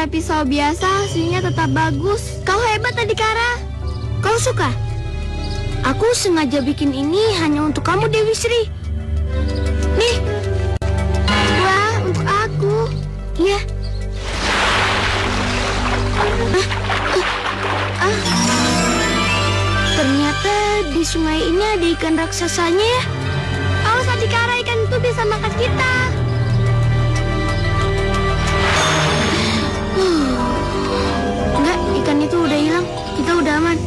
pakai pisau biasa hasilnya tetap bagus. Kau hebat, Adhikara. Kau suka? Aku sengaja bikin ini hanya untuk kamu, Dewi Sri. Nih. Wah, untuk aku. Iya. Ternyata di sungai ini ada ikan raksasanya ya. Awas, Adhikara, ikan itu bisa makan kita. Enggak, ikan itu udah hilang. Kita udah aman.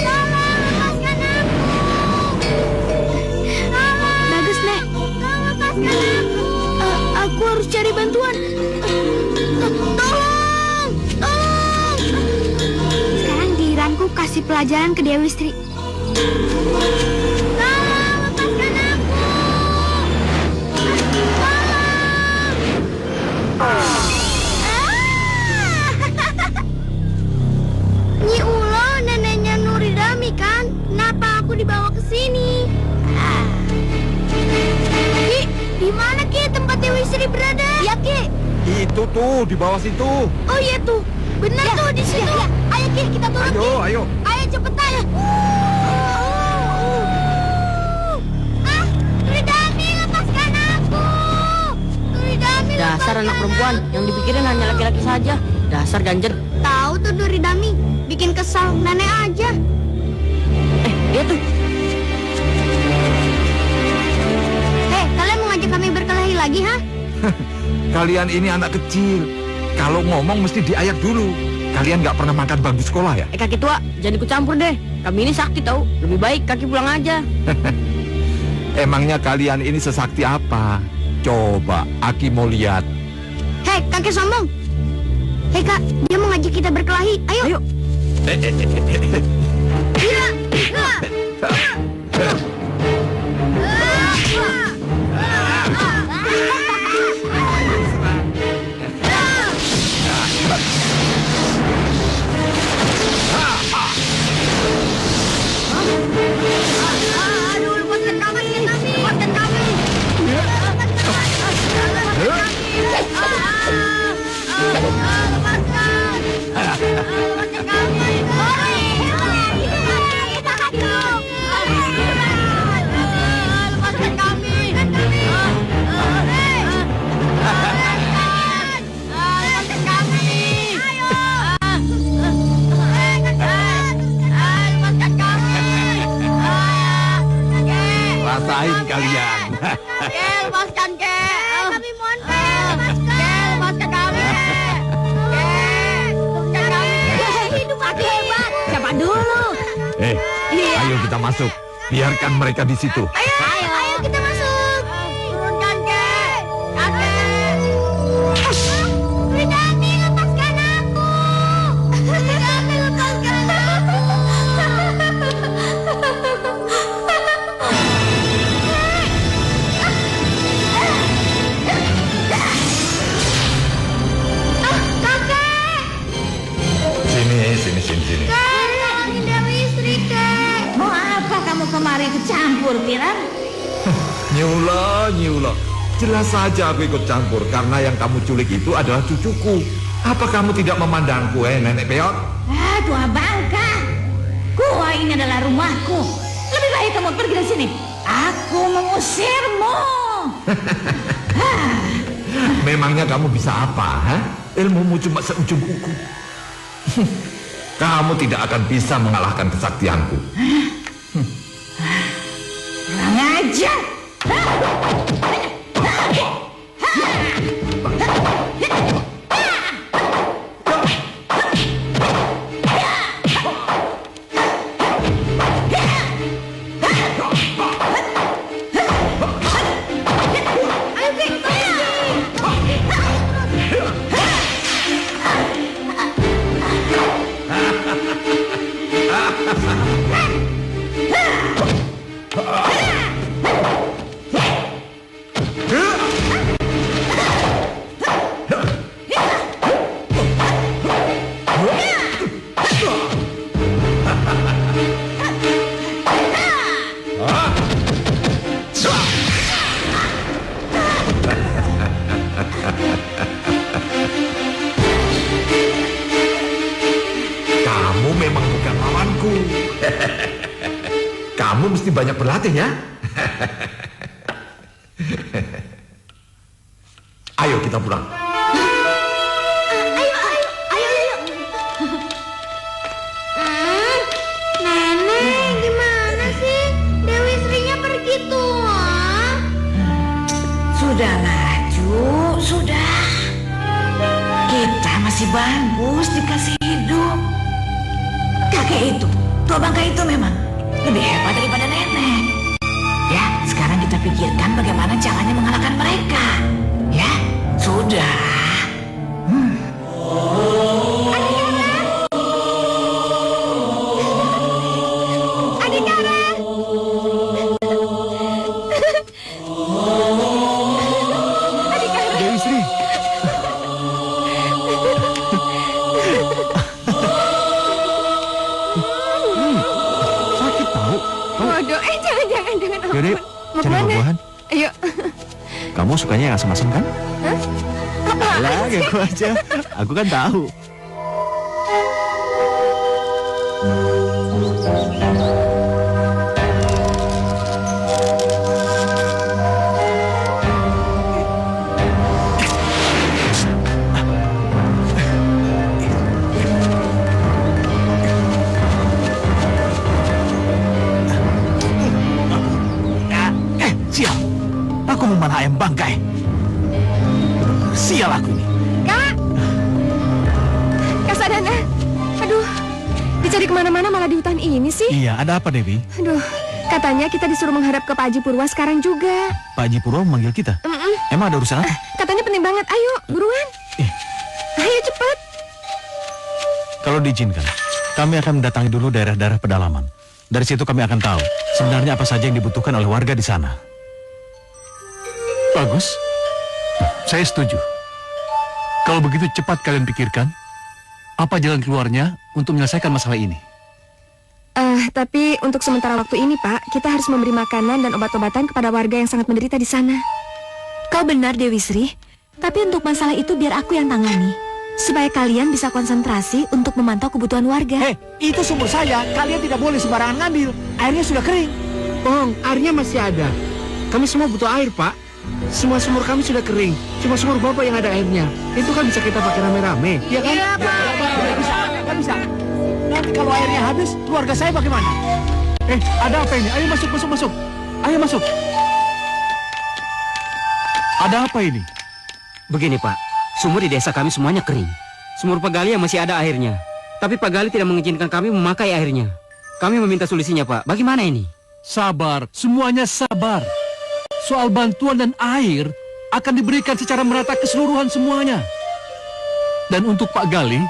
Tolong, lepaskan aku. Bagus, Nek. Lepaskan aku. Aku harus cari bantuan. Tolong! Sekarang giliranku kasih pelajaran ke Dewi Sri. Nyi Ulo neneknya Nuridami kan? Kenapa aku dibawa ke sini? Ki, di mana Ki tempat Dewi Sri berada? Ya Ki. Itu tuh di bawah situ. Oh iya tuh, benar tuh di situ. Ya. Ayo Ki, kita turun. Ayo, Ki. ayo. Ayo cepetan. Nuridami, lepaskan aku. Nuridami, Dasar anak perempuan, yang dipikirin hanya laki-laki saja. Dasar ganjen. Tahu tuh Nuridami, bikin kesal nenek aja. Dia tuh. Hei, kalian mau ngajak kami berkelahi lagi, ha? Kalian ini anak kecil. Kalau ngomong mesti diayak dulu. Kalian nggak pernah makan bangku sekolah ya? Kaki tua, jangan ikut campur deh. Kami ini sakti tahu. Lebih baik kaki pulang aja. Emangnya kalian ini sesakti apa? Coba Aki mau lihat. Hei, kakek sombong. Hei kak, dia mau ngajak kita berkelahi. Ayo. Iya. Aduh, lepaskan kami. Lepaskan kami. Rasain kalian. Lepaskan, Kek. Kami mohon, Kek. Lepaskan kami, Kek. Lepaskan kami. Hidup aku hebat. Siapa dulu? Ayo kita masuk. Biarkan mereka di situ. Ayo kita masuk. Turunkan, Kek. Kakek. Nuridami, lepaskan aku. Nuridami, lepaskan aku. Sini. Tolongin Dewi Sri, Kek. Mau apa kamu kemari ikut campur, Piran? Nyula. Jelas saja aku ikut campur karena yang kamu culik itu adalah cucuku. Apa kamu tidak memandangku, nenek peot? Tua bangka. Gua ini adalah rumahku. Lebih baik kamu pergi dari sini. Aku mengusirmu. Memangnya kamu bisa apa, ha? Ilmumu cuma seujung kuku. Kamu tidak akan bisa mengalahkan kesaktianku. Kurang ajar. mesti banyak berlatih ya. Ayo kita pulang. Nenek, gimana sih? Dewi Srinya pergi tuh. Sudahlah, Cu, sudah. Kita masih bagus dikasih hidup. Kakek itu, tua bangka itu memang lebih hebat daripada nenek. Ya, sekarang kita pikirkan bagaimana caranya mengalahkan mereka. Ya, sudah. Dewi Sri. Sakit tahu. Waduh, jangan. Yaudah, Mau cari kemana? buah-buahan. Ayo. Kamu sukanya yang asam-asam kan? Lah, aku aja. Aku kan tahu. Sial. Aku memanah ayam bangkai. Sial aku ini. Kak Sadana. Aduh, dicari kemana-mana malah di hutan ini sih. Iya, ada apa Dewi? Aduh, katanya kita disuruh menghadap ke Pak Haji Purwa sekarang juga. Pak Haji Purwo memanggil kita. Emang ada urusan apa? Katanya penting banget. Ayo, buruan. Eh. Ayo cepat. Kalau diizinkan, kami akan mendatangi dulu daerah-daerah pedalaman. Dari situ kami akan tahu sebenarnya apa saja yang dibutuhkan oleh warga di sana. Bagus. Saya setuju. Kalau begitu cepat kalian pikirkan apa jalan keluarnya untuk menyelesaikan masalah ini. Tapi untuk sementara waktu ini, Pak, kita harus memberi makanan dan obat-obatan kepada warga yang sangat menderita di sana. Kau benar, Dewi Sri. Tapi untuk masalah itu biar aku yang tangani. Supaya kalian bisa konsentrasi untuk memantau kebutuhan warga. Hei, itu sumur saya. Kalian tidak boleh sembarangan ngambil. Airnya sudah kering. Bong, airnya masih ada. Kami semua butuh air, Pak. Semua sumur kami sudah kering. Cuma sumur Bapak yang ada airnya. Itu kan bisa kita pakai rame-rame, ya kan? Iya, Pak. Tidak bisa, nggak bisa. Nanti kalau airnya habis, keluarga saya bagaimana? Ada apa ini? Ayo masuk. Ayo masuk. Ada apa ini? Begini Pak, sumur di desa kami semuanya kering. Sumur Pak Gali yang masih ada airnya. Tapi Pak Gali tidak mengizinkan kami memakai airnya. Kami meminta solusinya Pak, bagaimana ini? Sabar, semuanya sabar. Soal bantuan dan air akan diberikan secara merata keseluruhan semuanya. Dan untuk Pak Gali,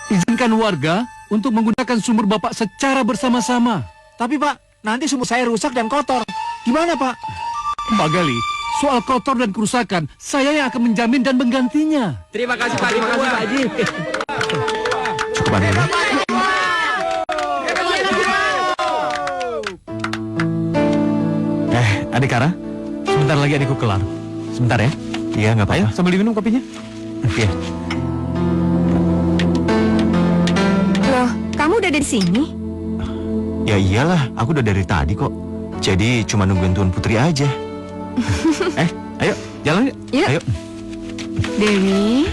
izinkan warga untuk menggunakan sumur Bapak secara bersama-sama. Tapi Pak, nanti sumur saya rusak dan kotor. Gimana Pak? Pak Gali, soal kotor dan kerusakan, saya yang akan menjamin dan menggantinya. Terima kasih Pak, terima kasih Pak Haji. Cukup ada ya? Adik Kara, sebentar lagi adikku kelar. Sebentar ya? Iya, nggak apa-apa. Ayo, sambil diminum kopinya. Iya. Loh, kamu udah dari sini? Ya iyalah, aku udah dari tadi kok. Jadi cuma nungguin Tuan Putri aja. Ayo, jalan yuk. Yuk. Ayo. Dewi,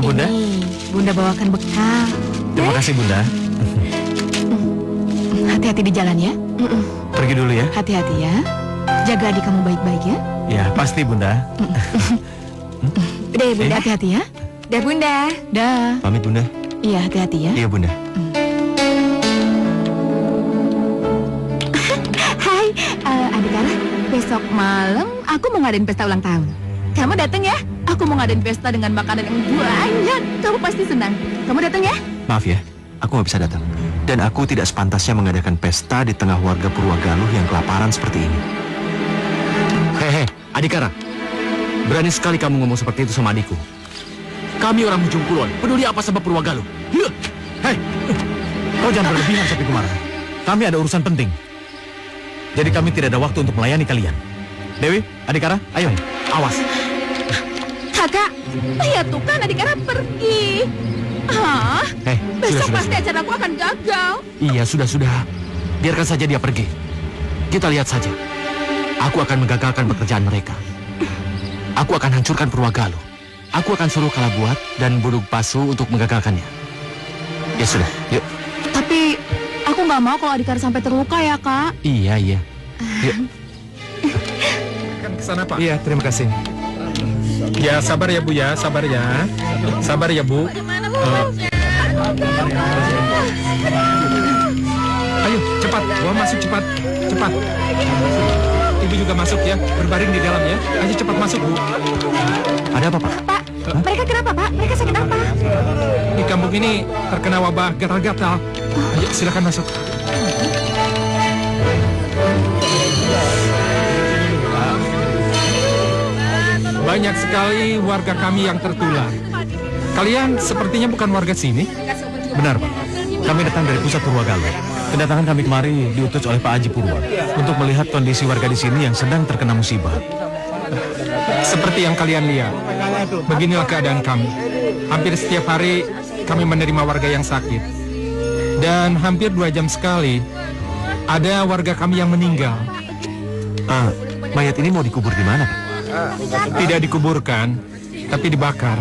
Bunda. ini Bunda bawakan bekal. Terima kasih, Bunda. Hati-hati di jalan ya. Pergi dulu ya. Hati-hati ya. Jaga adik kamu baik-baik ya. Ya, pasti, Bunda. Udah ya Bunda, hati-hati ya. Dah Bunda. Dah. Pamit, Bunda. Iya, hati-hati ya. Iya, Bunda. Hai, adik Kara, besok malam aku mau ngadain pesta ulang tahun. Kamu datang ya? Aku mau ngadain pesta dengan makanan yang banyak. Kamu pasti senang. Kamu datang ya? Maaf ya, aku nggak bisa datang. Dan aku tidak sepantasnya mengadakan pesta di tengah warga Purwagaluh yang kelaparan seperti ini. Hehe, Adik Kara. Berani sekali kamu ngomong seperti itu sama adikku. Kami orang Ujung Kulon, peduli apa sebab Purwagaluh? Hei, kau jangan berlebihan sampai kemana. Kami ada urusan penting. Jadi kami tidak ada waktu untuk melayani kalian. Dewi, Adik Kara, ayo, awas. Kakak, lihat tuh kan adik Kara pergi. Hah? Hei, Besok sudah. pasti acara aku akan gagal. Iya, sudah. biarkan saja dia pergi. Kita lihat saja. Aku akan menggagalkan pekerjaan mereka. Aku akan hancurkan Purwagaluh. Aku akan suruh Kalabuat dan Burung Pasu untuk menggagalkannya. Ya sudah, yuk. Tapi aku nggak mau kalau Adhikara sampai terluka ya, Kak. Iya. Yuk. Kan ke sana, Pak. Iya, terima kasih. Ya, sabar ya, Bu ya. Sabar ya. Sabar ya, Bu. Ayo, cepat. Bawa masuk cepat. Cepat. Ibu juga masuk ya. Berbaring di dalam ya. Ayo cepat masuk, Bu. Ada apa, Pak? Pak, mereka kenapa, Pak? Mereka sakit apa? Di kampung ini terkena wabah gatal-gatal. Ayo, silakan masuk. Banyak sekali warga kami yang tertular. Kalian sepertinya bukan warga sini. Benar, Pak. Kami datang dari pusat Purwagaluh. Kedatangan kami kemari diutus oleh Pak Haji Purwa untuk melihat kondisi warga di sini yang sedang terkena musibah. Seperti yang kalian lihat, beginilah keadaan kami. Hampir setiap hari kami menerima warga yang sakit. Dan hampir 2 jam sekali, ada warga kami yang meninggal. Mayat ini mau dikubur di mana, Pak? Tidak dikuburkan, tapi dibakar.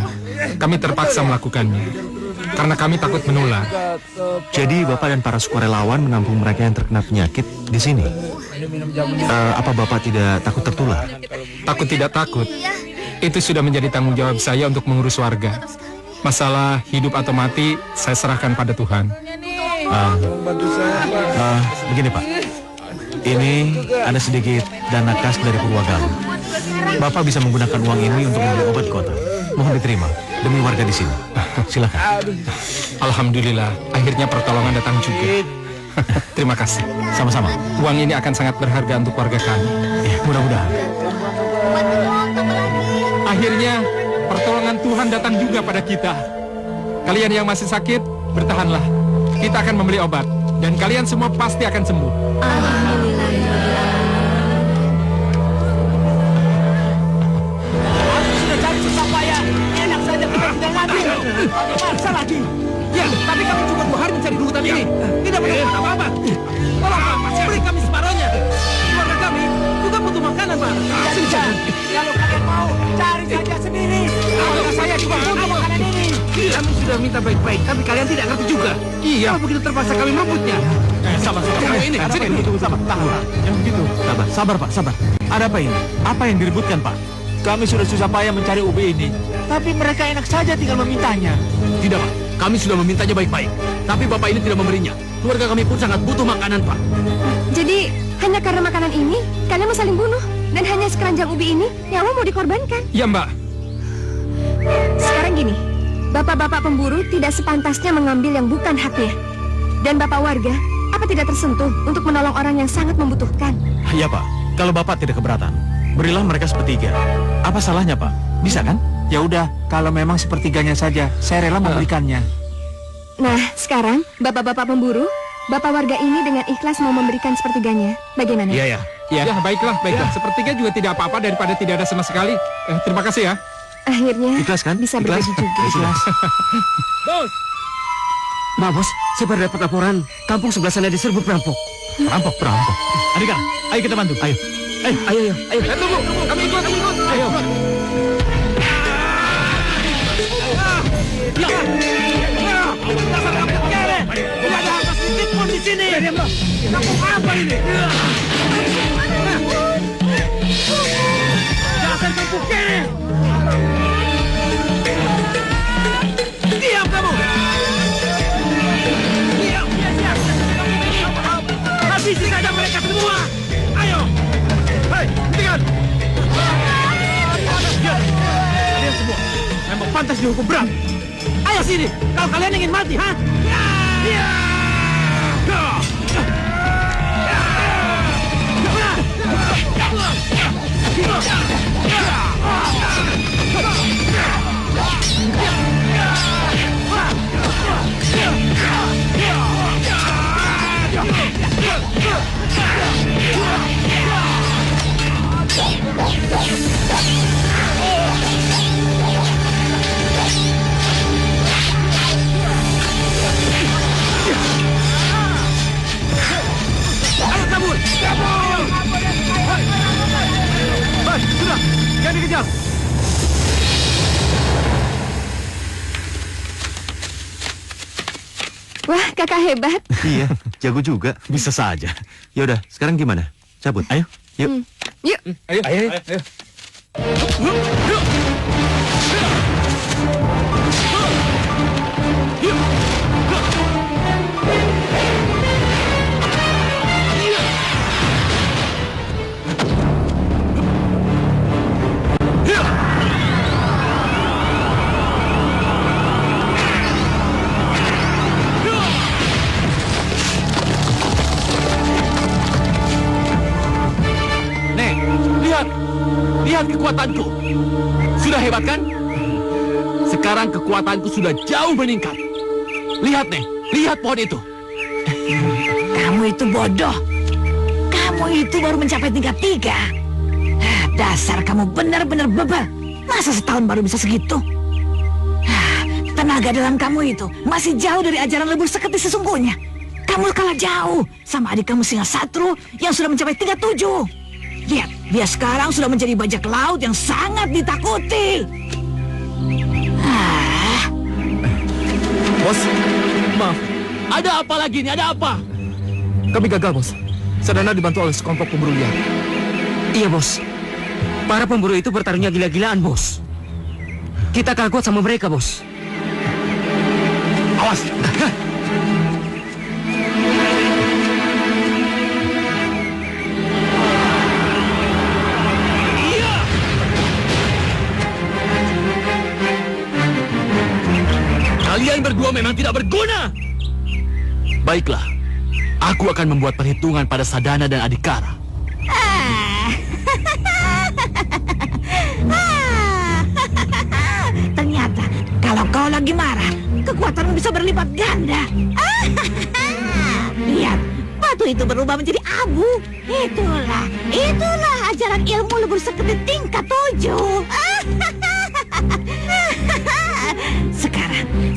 Kami terpaksa melakukannya, karena kami takut menular. Jadi Bapak dan para sukarelawan menampung mereka yang terkena penyakit di sini. Apa Bapak tidak takut tertular? Takut tidak takut, itu sudah menjadi tanggung jawab saya untuk mengurus warga. Masalah hidup atau mati, saya serahkan pada Tuhan. Begini, Pak. Ini ada sedikit dana kas dari Purwagaluh. Bapak bisa menggunakan uang ini untuk membeli obat kota. Mohon diterima demi warga di sini. Silakan. Alhamdulillah, akhirnya pertolongan datang juga. Terima kasih. Sama-sama. Uang ini akan sangat berharga untuk warga kami. Ya, mudah-mudahan. Akhirnya, pertolongan Tuhan datang juga pada kita. Kalian yang masih sakit, bertahanlah. Kita akan membeli obat. Dan kalian semua pasti akan sembuh. Maksa lagi. Ya, tapi kami cuma 2 hari mencari di hutan ini. Tidak menemukan apa-apa. Tolong, Pak, beri kami separohnya. Keluarga kami juga butuh makanan, Pak. Kalau kalian mau, cari saja sendiri. Keluarga saya juga butuh makanan ini. Kami sudah minta baik-baik, tapi kalian tidak ngerti juga. Iya. Kalau begitu terpaksa kami merebutnya. Sabar. Ini, sini. Sabar, tahan. Yang begitu. Sabar, Pak, sabar. Ada apa ini? Apa yang direbutkan, Pak? Kami sudah susah payah mencari ubi ini, tapi mereka enak saja tinggal memintanya. Tidak, Pak. Kami sudah memintanya baik-baik. Tapi Bapak ini tidak memberinya. Keluarga kami pun sangat butuh makanan, Pak. Jadi, hanya karena makanan ini, kalian mau saling bunuh? Dan hanya sekeranjang ubi ini, nyawa mau dikorbankan? Ya, Mbak. Sekarang gini, bapak-bapak pemburu tidak sepantasnya mengambil yang bukan haknya. Dan bapak warga, apa tidak tersentuh untuk menolong orang yang sangat membutuhkan? Ya, Pak. Kalau Bapak tidak keberatan, berilah mereka sepertiga. Apa salahnya, Pak? Bisa kan? Ya udah, kalau memang sepertiganya saja, saya rela memberikannya. Nah, sekarang bapak-bapak pemburu, bapak warga ini dengan ikhlas mau memberikan sepertiganya. Bagaimana? Iya. Ya, baiklah. Sepertiga juga tidak apa-apa daripada tidak ada sama sekali. Terima kasih ya. Akhirnya Ikhlas kan? bisa Ikhlas? berbagi juga. Ikhlas. Mbak Bos, saya baru dapat laporan. Kampung sebelah sana diserbu perampok. Perampok. Adhikara, ayo kita bantu. Ayo. Ayo. Tunggu, kami ikut. Ayo. Dasar kampung kere! Tidak ada harta sedikit pun di sini! Kampung apa ini? Dasar kampung kere! Diam kamu! Diam! Habisi saja mereka semua! Ayo! Hei, hentikan! Kalian semua memang pantas dihukum berat! Ayo sini, kalau kalian ingin mati, ha? siap. Wah, kakak hebat. Iya, jago juga. Bisa saja. Ya udah, sekarang gimana? Cabut. Ayo, yuk. Yuk. Ayo. Nek, lihat kekuatanku. Sudah hebat kan? Sekarang kekuatanku sudah jauh meningkat. Lihat, Nek, lihat pohon itu. Kamu itu bodoh. Kamu itu baru mencapai tingkat 3. Dasar kamu benar-benar bebal. Masa setahun baru bisa segitu? Tenaga dalam kamu itu masih jauh dari ajaran lebur seketi sesungguhnya. Kamu kalah jauh sama adik kamu Singasatru yang sudah mencapai tingkat 7. Lihat, dia sekarang sudah menjadi bajak laut yang sangat ditakuti. Bos, maaf. Ada apa lagi nih? Ada apa? Kami gagal, Bos. Sadana dibantu oleh sekelompok pemburu liar. Iya, Bos. Para pemburu itu bertarungnya gila-gilaan, Bos. Kita kalah kuat sama mereka, Bos. Awas. Kalian berdua memang tidak berguna. Baiklah, aku akan membuat perhitungan pada Sadana dan Adhikara. Ternyata kalau kau lagi marah, kekuatanmu bisa berlipat ganda. Lihat, batu itu berubah menjadi abu. Itulah ajaran ilmu lebur seketi tingkat 7.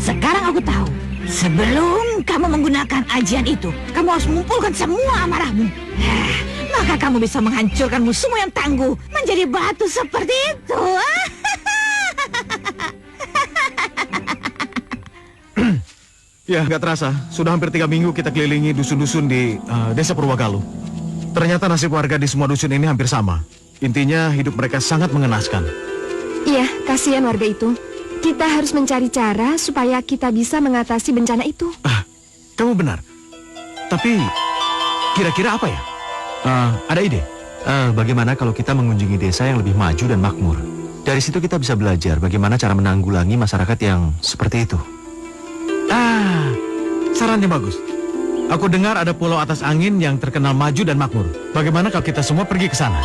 Sekarang aku tahu. Sebelum kamu menggunakan ajian itu, kamu harus mengumpulkan semua amarahmu. Maka kamu bisa menghancurkan musuhmu yang tangguh menjadi batu seperti itu. Ya, nggak terasa. Sudah hampir 3 minggu kita kelilingi dusun-dusun di desa Purwagaluh. Ternyata nasib warga di semua dusun ini hampir sama. Intinya hidup mereka sangat mengenaskan. Iya, kasihan warga itu. Kita harus mencari cara supaya kita bisa mengatasi bencana itu. Kamu benar. Tapi kira-kira apa ya? Ada ide? Bagaimana kalau kita mengunjungi desa yang lebih maju dan makmur? Dari situ kita bisa belajar bagaimana cara menanggulangi masyarakat yang seperti itu. Sarannya bagus. Aku dengar ada pulau atas angin yang terkenal maju dan makmur. Bagaimana kalau kita semua pergi ke sana?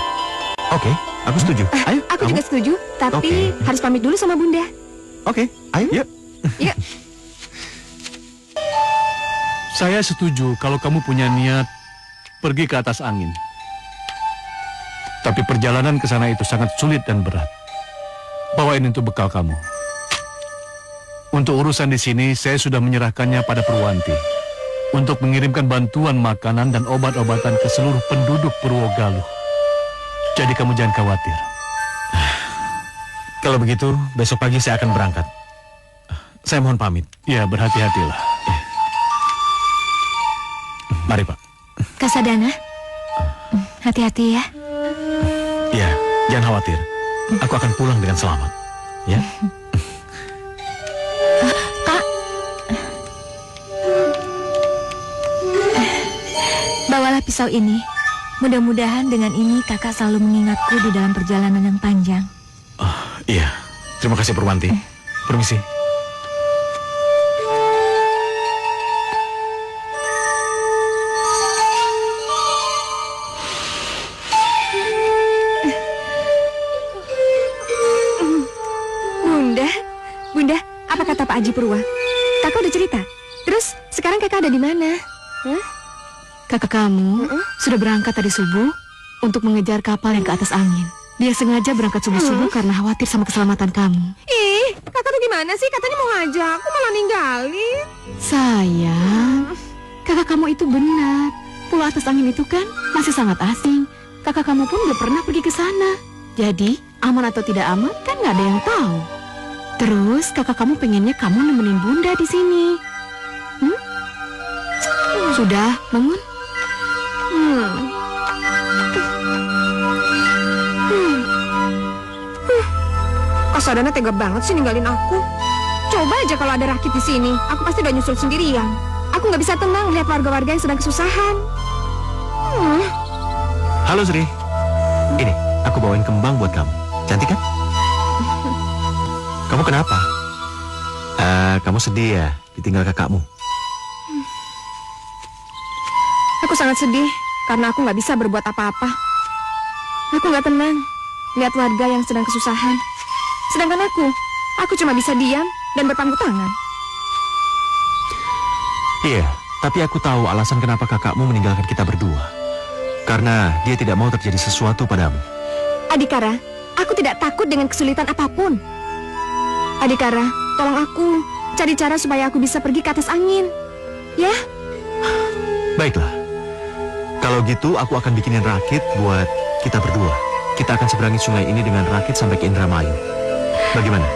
Oke, aku setuju. Ayo, Aku kamu? juga setuju, tapi harus pamit dulu sama Bunda. Oke, ayo. Yuk. Yuk. Saya setuju kalau kamu punya niat pergi ke atas angin. Tapi perjalanan ke sana itu sangat sulit dan berat. Bawain itu bekal kamu. Untuk urusan di sini, saya sudah menyerahkannya pada Purwanti untuk mengirimkan bantuan makanan dan obat-obatan ke seluruh penduduk Purwogaluh. Jadi kamu jangan khawatir. Kalau begitu, besok pagi saya akan berangkat. Saya mohon pamit. Ya, berhati-hatilah. Mari, Pak. Kak Sadana, hati-hati ya. Ya, jangan khawatir. Aku akan pulang dengan selamat. Ya. Kak, bawalah pisau ini. Mudah-mudahan dengan ini kakak selalu mengingatku di dalam perjalanan yang panjang. Iya. Terima kasih, Purwanti. Permisi. Bunda, apa kata Pak Haji Purwa? Kakak udah cerita. Terus sekarang kakak ada di mana? Kakak kamu sudah berangkat tadi subuh untuk mengejar kapal yang ke atas angin. Dia sengaja berangkat subuh-subuh karena khawatir sama keselamatan kamu. Ih, kakak tuh gimana sih? Katanya mau ngajak, aku malah ninggalin. Sayang, kakak kamu itu benar. Pulau atas angin itu kan masih sangat asing. Kakak kamu pun belum pernah pergi ke sana. Jadi, aman atau tidak aman kan nggak ada yang tahu. Terus kakak kamu pengennya kamu nemenin bunda di sini. Sudah, bangun. Kasadana tega banget sih ninggalin aku. Coba aja kalau ada Rakit di sini, aku pasti udah nyusul sendirian. Aku nggak bisa tenang lihat warga-warga yang sedang kesusahan. Halo Sri. Ini, aku bawain kembang buat kamu. Cantik kan? Kamu kenapa? Kamu sedih ya ditinggal kakakmu? Aku sangat sedih karena aku nggak bisa berbuat apa-apa. Aku nggak tenang lihat warga yang sedang kesusahan. Sedangkan aku cuma bisa diam dan berpangku tangan. Iya, tapi aku tahu alasan kenapa kakakmu meninggalkan kita berdua. Karena dia tidak mau terjadi sesuatu padamu. Adikara, aku tidak takut dengan kesulitan apapun. Adikara, tolong aku cari cara supaya aku bisa pergi ke atas angin. Ya? Baiklah. Kalau gitu aku akan bikinin rakit buat kita berdua. Kita akan seberangi sungai ini dengan rakit sampai ke Indramayu. Bagaimana?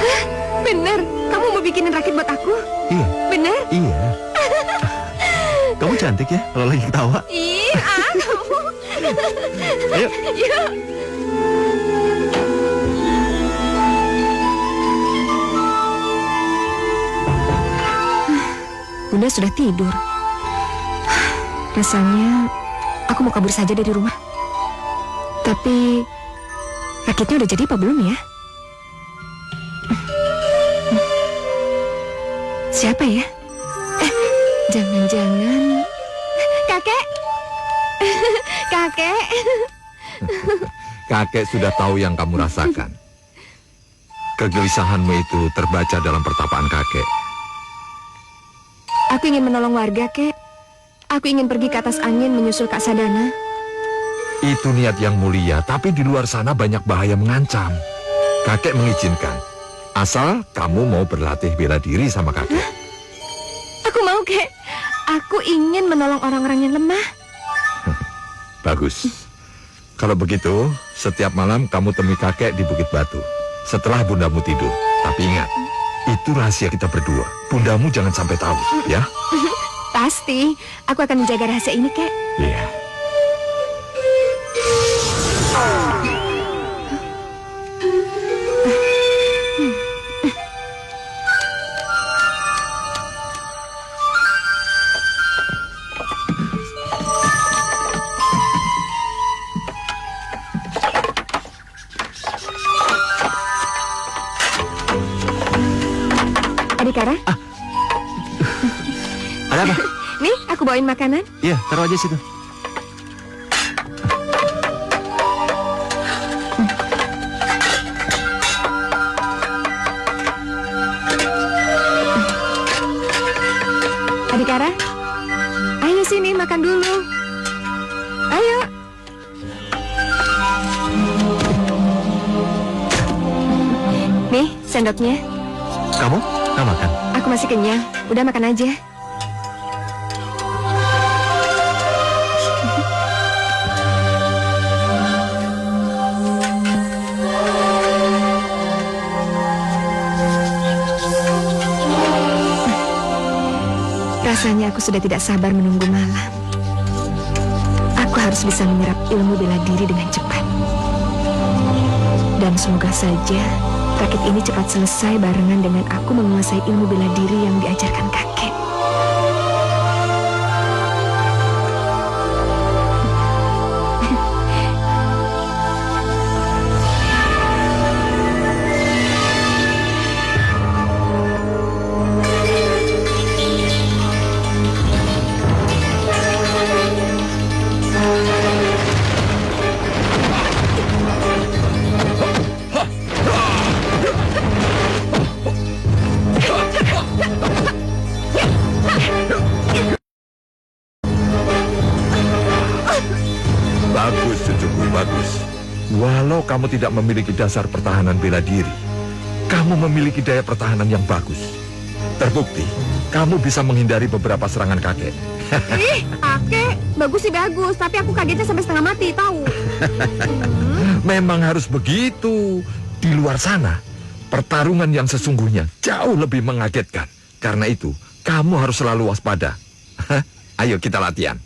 Hah? Bener? Kamu mau bikinin rakit buat aku? Iya. Bener? Iya. Kamu cantik ya kalau lagi ketawa. Ih, kamu. Ayo. Yuk. Bunda sudah tidur. Rasanya aku mau kabur saja dari rumah. Tapi rakitnya udah jadi apa belum ya? Siapa ya? Jangan-jangan kakek? Kakek? Kakek sudah tahu yang kamu rasakan. Kegelisahanmu itu terbaca dalam pertapaan kakek. Aku ingin menolong warga, Kek. Aku ingin pergi ke atas angin menyusul Kak Sadana. Itu niat yang mulia, tapi di luar sana banyak bahaya mengancam. Kakek mengizinkan. Asal kamu mau berlatih bela diri sama kakek. Aku mau, Kek. Aku ingin menolong orang-orang yang lemah. Bagus. Kalau begitu, setiap malam kamu temui kakek di Bukit Batu. Setelah bundamu tidur. Tapi ingat, itu rahasia kita berdua. Bundamu jangan sampai tahu, ya? Pasti. Aku akan menjaga rahasia ini, Kek. Iya. Adikara? Ada apa? Nih, aku bawain makanan. Iya, taruh aja situ. Adikara, ayo sini makan dulu. Ayo. Nih, sendoknya. Kamu? Nggak makan? Aku masih kenyang. Udah makan aja. Rasanya aku sudah tidak sabar menunggu malam. Aku harus bisa menyerap ilmu bela diri dengan cepat. Dan semoga saja rakit ini cepat selesai barengan dengan aku menguasai ilmu bela diri yang diajarkan kakek. Bagus, cucuku, bagus. Walau kamu tidak memiliki dasar pertahanan bela diri, kamu memiliki daya pertahanan yang bagus. Terbukti, kamu bisa menghindari beberapa serangan kakek. Ih, kakek, bagus sih bagus, tapi aku kagetnya sampai setengah mati, tahu? Memang harus begitu. Di luar sana, pertarungan yang sesungguhnya jauh lebih mengagetkan. Karena itu, kamu harus selalu waspada. Ayo kita latihan.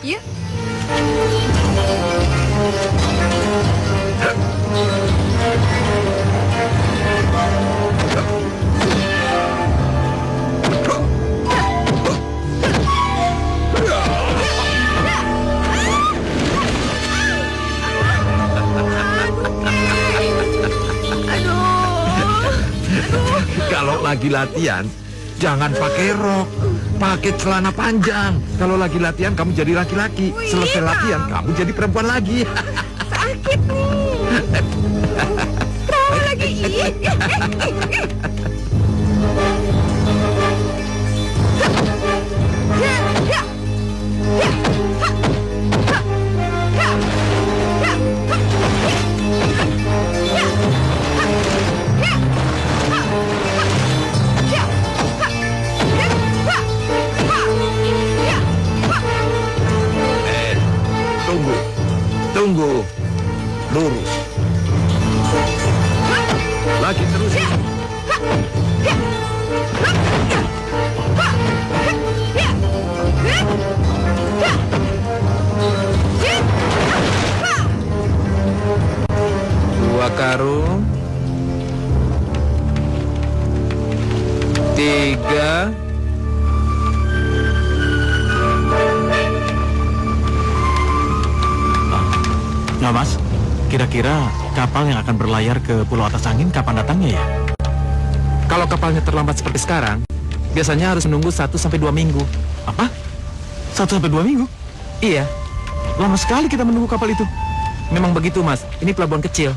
Yuk. Kalau lagi latihan, jangan pakai rok, pakai celana panjang. Kalau lagi latihan, kamu jadi laki-laki. Selesai latihan, kamu jadi perempuan lagi. Sakit nih. Tahu lagi. Tunggu. Lurus. Lagi terus. Dua karung. 3. Nah mas, kira-kira kapal yang akan berlayar ke Pulau Atas Angin kapan datangnya ya? Kalau kapalnya terlambat seperti sekarang, biasanya harus menunggu 1 sampai 2 minggu. Apa? 1 sampai 2 minggu? Iya, Lama sekali kita menunggu kapal itu. memang begitu mas. Ini pelabuhan kecil.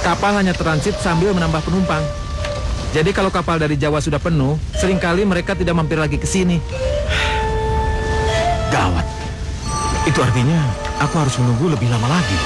Kapal hanya transit sambil menambah penumpang. Jadi kalau kapal dari Jawa sudah penuh, seringkali mereka tidak mampir lagi ke sini. Gawat. Itu artinya aku harus menunggu lebih lama lagi.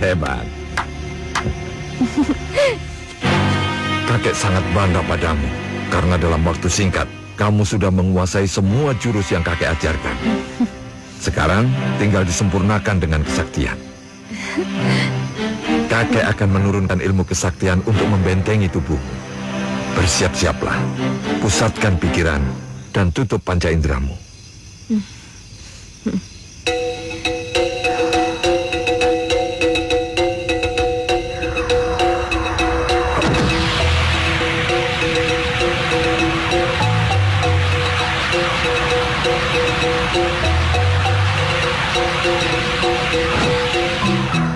Hebat. Kakek sangat bangga padamu karena dalam waktu singkat kamu sudah menguasai semua jurus yang kakek ajarkan. Sekarang tinggal disempurnakan dengan kesaktian. Kakek akan menurunkan ilmu kesaktian untuk membentengi tubuhmu. Bersiap-siaplah, pusatkan pikiran dan tutup panca inderamu.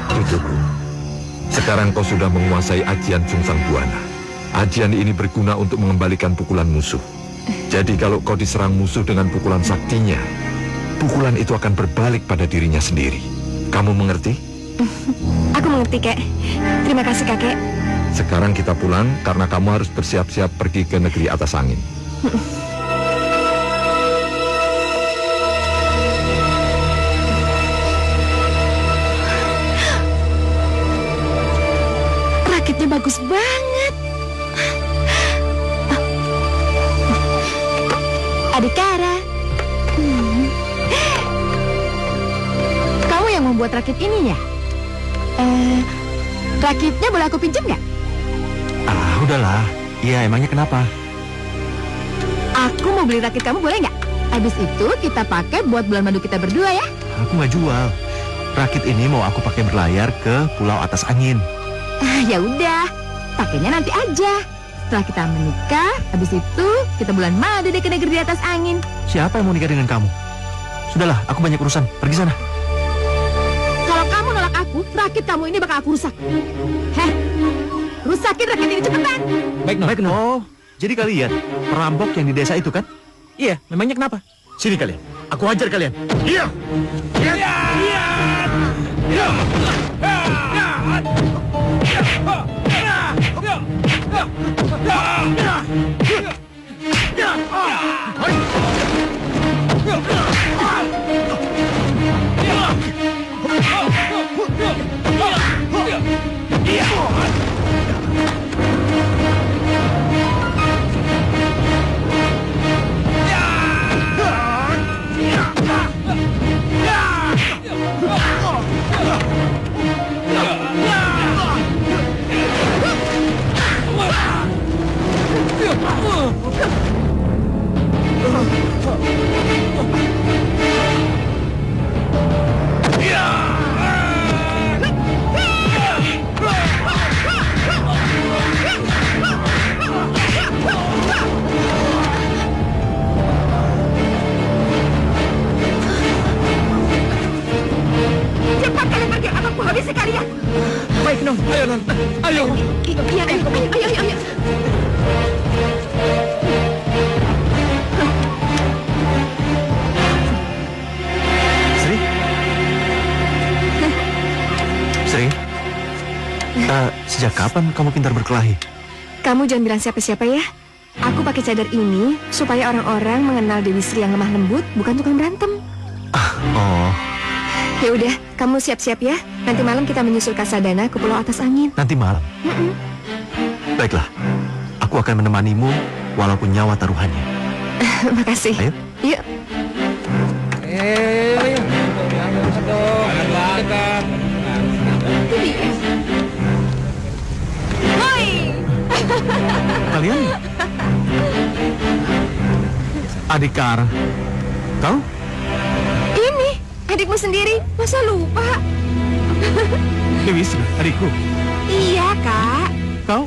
Cucuku, sekarang kau sudah menguasai ajian Sungsang Buana. Ajian ini berguna untuk mengembalikan pukulan musuh. Jadi kalau kau diserang musuh dengan pukulan saktinya, pukulan itu akan berbalik pada dirinya sendiri. Kamu mengerti? Aku mengerti, Kek. Terima kasih, Kakek. Sekarang kita pulang karena kamu harus bersiap-siap pergi ke negeri atas angin. bagus banget. Adikara. Kamu yang membuat rakit ini ya? Rakitnya boleh aku pinjam nggak? Ah, udahlah. Iya, emangnya kenapa? Aku mau beli rakit kamu, boleh nggak? Habis itu kita pakai buat bulan madu kita berdua ya. Aku nggak jual. Rakit ini mau aku pakai berlayar ke Pulau Atas Angin. Ya udah, pakainya nanti aja. Setelah kita menikah, habis itu kita bulan madu deh ke negeri di atas angin. Siapa yang mau nikah dengan kamu? Sudahlah, aku banyak urusan. Pergi sana. Kalau kamu nolak aku, rakit kamu ini bakal aku rusak. Heh, rusakin rakit ini cepetan. Baik, no. Oh, jadi kalian perampok yang di desa itu kan? Iya, memangnya kenapa? Sini kalian. Aku hajar kalian. Iya. Cepat kalian pergi, akan aku habisi kalian. Baik, Non. Ayo, Non. Ayo. Iya, ayo. Sri? Sri? Sejak kapan kamu pintar berkelahi? Kamu jangan bilang siapa-siapa ya. Aku pakai cadar ini supaya orang-orang mengenal Dewi Sri yang lemah lembut, bukan tukang berantem. Oh, Ya udah, kamu siap-siap ya. Nanti malam kita menyusul Kasadana ke Pulau Atas Angin. nanti malam. Baiklah, aku akan menemanimu walaupun nyawa taruhannya. Makasih. Ayo. Yuk. Kalian? Adikara. Kau? Ini adikmu sendiri, masa lupa? Dewi Sri, adikku. Iya, Kak. Kau?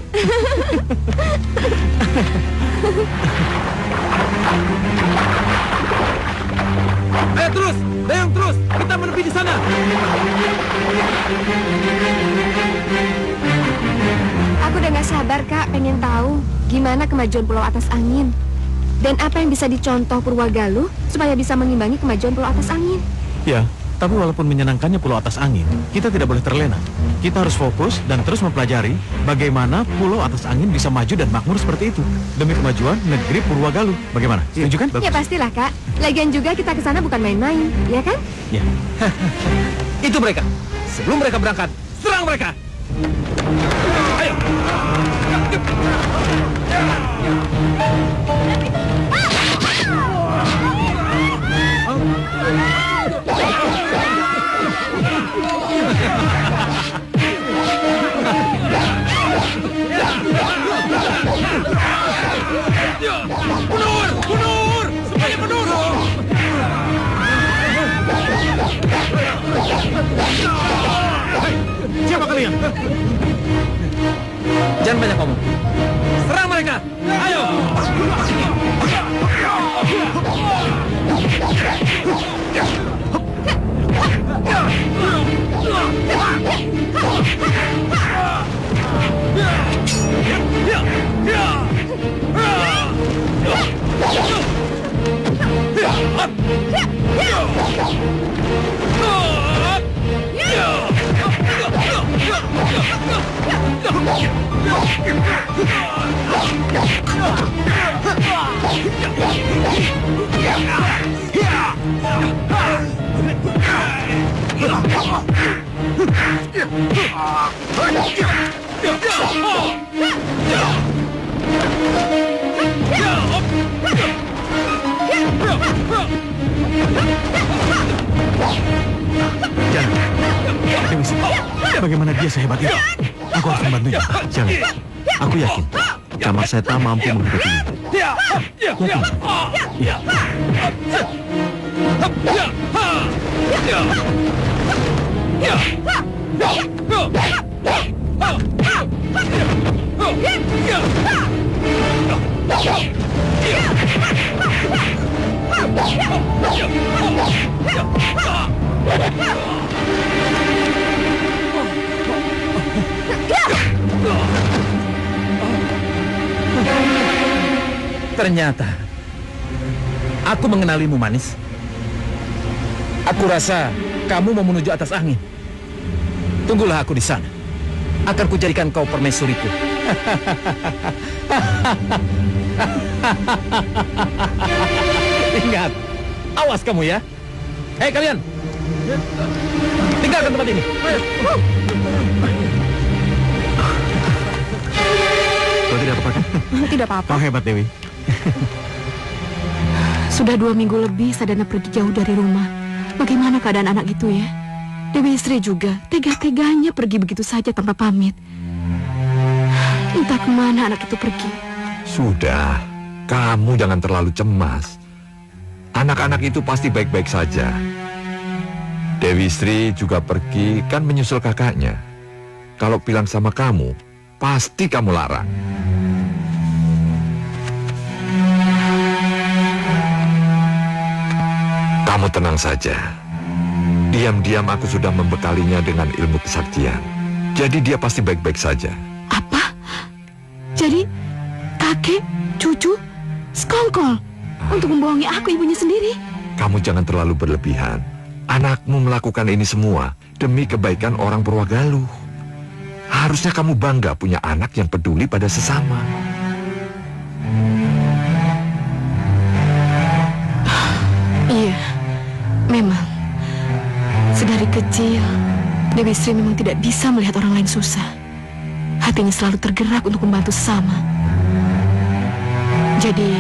Ayo terus, Dayang terus. Kita menepi di sana. Aku udah gak sabar, Kak, pengen tahu gimana kemajuan Pulau Atas Angin. Dan apa yang bisa dicontoh Purwagaluh supaya bisa mengimbangi kemajuan Pulau Atas Angin. Ya, tapi walaupun menyenangkannya Pulau Atas Angin, kita tidak boleh terlena. Kita harus fokus dan terus mempelajari bagaimana Pulau Atas Angin bisa maju dan makmur seperti itu demi kemajuan negeri Purwagaluh. Bagaimana? Setuju kan? Ya pastilah, Kak. Lagian juga kita ke sana bukan main-main, ya kan? Ya. Itu mereka. Sebelum mereka berangkat, serang mereka. Ayo. Mundur! Semuanya mundur! Siapa kalian? Jangan banyak ngomong. Serang mereka! Ayo! Jangan. Dewi Sri, bagaimana dia sehebat itu? Aku harus membantunya. Jangan. Aku yakin Kamar Seta mampu menghadapinya. Yakin? Ya. Ternyata aku mengenalimu, manis. Aku rasa kamu mau menuju atas angin. Tunggulah aku di sana. Akan kujadikan kau permaisuriku. Ingat, awas kamu ya. Hei kalian, tinggalkan tempat ini. Kau tidak apa-apa kan? Tidak apa-apa. Kau hebat, Dewi. Sudah 2 minggu lebih Sadana pergi jauh dari rumah. Bagaimana keadaan anak itu ya? Dewi Sri juga tega-teganya pergi begitu saja tanpa pamit. Entah kemana anak itu pergi. Sudah, kamu jangan terlalu cemas. Anak-anak itu pasti baik-baik saja. Dewi Sri juga pergi kan menyusul kakaknya. Kalau bilang sama kamu, pasti kamu larang. Kamu tenang saja. Diam-diam aku sudah membekalinya dengan ilmu kesaktian. Jadi dia pasti baik-baik saja. Apa? Jadi kakek, cucu, sekongkol untuk membohongi aku ibunya sendiri. Kamu jangan terlalu berlebihan. Anakmu melakukan ini semua demi kebaikan orang Purwagaluh. Harusnya kamu bangga punya anak yang peduli pada sesama. Iya, memang. Sedari kecil, Dewi Sri memang tidak bisa melihat orang lain susah. Hatinya selalu tergerak untuk membantu sesama. Jadi,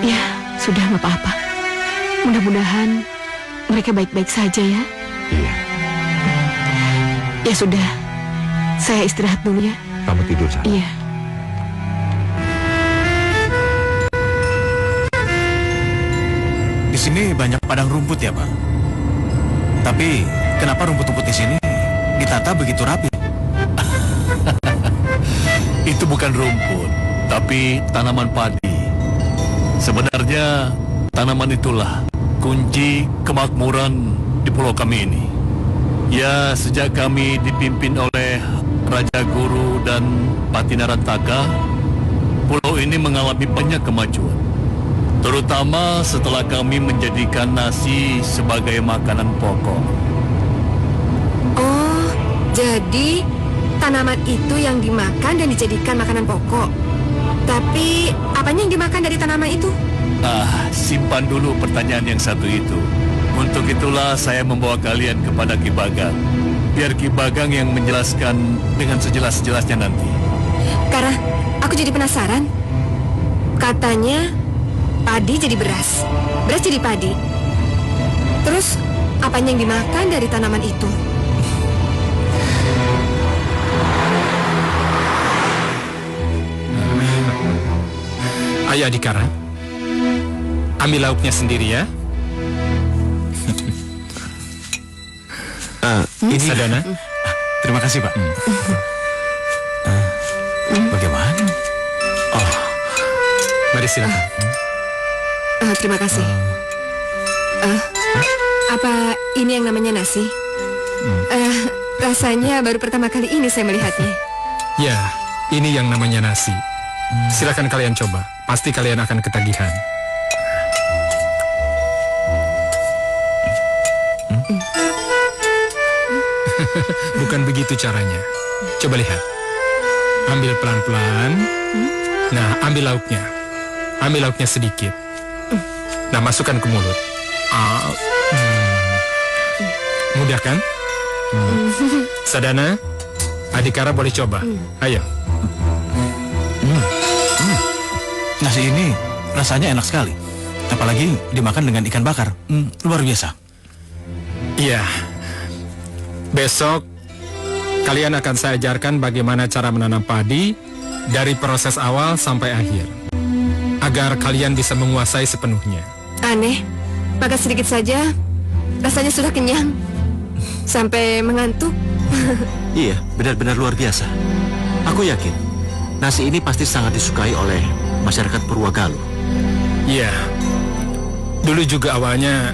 ya, sudah nggak apa-apa. Mudah-mudahan mereka baik-baik saja ya. Iya. Ya sudah, saya istirahat dulu ya. Kamu tidur sana. Iya. Di sini banyak padang rumput ya, Pak. Tapi kenapa rumput-rumput di sini ditata begitu rapi? Itu bukan rumput, tapi tanaman padi. Sebenarnya tanaman itulah kunci kemakmuran di pulau kami ini. Ya, sejak kami dipimpin oleh Raja Guru dan Patinarantaka, pulau ini mengalami banyak kemajuan. Terutama setelah kami menjadikan nasi sebagai makanan pokok. Oh, jadi tanaman itu yang dimakan dan dijadikan makanan pokok. Tapi apanya yang dimakan dari tanaman itu? Simpan dulu pertanyaan yang satu itu. Untuk itulah saya membawa kalian kepada Ki Bagang. Biar Ki Bagang yang menjelaskan dengan sejelas-jelasnya nanti. Karena aku jadi penasaran. Katanya padi jadi beras, beras jadi padi. Terus apanya yang dimakan dari tanaman itu? Ayo Adikara, ambil lauknya sendiri ya. Ini Sadana. Terima kasih, Pak. Bagaimana? Oh, mari silakan. Terima kasih. Apa ini yang namanya nasi? Rasanya baru pertama kali ini saya melihatnya. Ya, ini yang namanya nasi. Silakan kalian coba. Pasti kalian akan ketagihan. Bukan begitu caranya. Coba lihat. Ambil pelan-pelan. Nah, ambil lauknya. Ambil lauknya sedikit. Nah, masukkan ke mulut. Mudah kan? Sadana, Adikara boleh coba. Ayo. Nasi ini rasanya enak sekali. Apalagi dimakan dengan ikan bakar. Luar biasa. Iya. Besok kalian akan saya ajarkan bagaimana cara menanam padi dari proses awal sampai akhir. Agar kalian bisa menguasai sepenuhnya. Aneh, makan sedikit saja, rasanya sudah kenyang. Sampai mengantuk. Iya, benar-benar luar biasa. Aku yakin, nasi ini pasti sangat disukai oleh masyarakat Purwagaluh. Iya. Dulu juga awalnya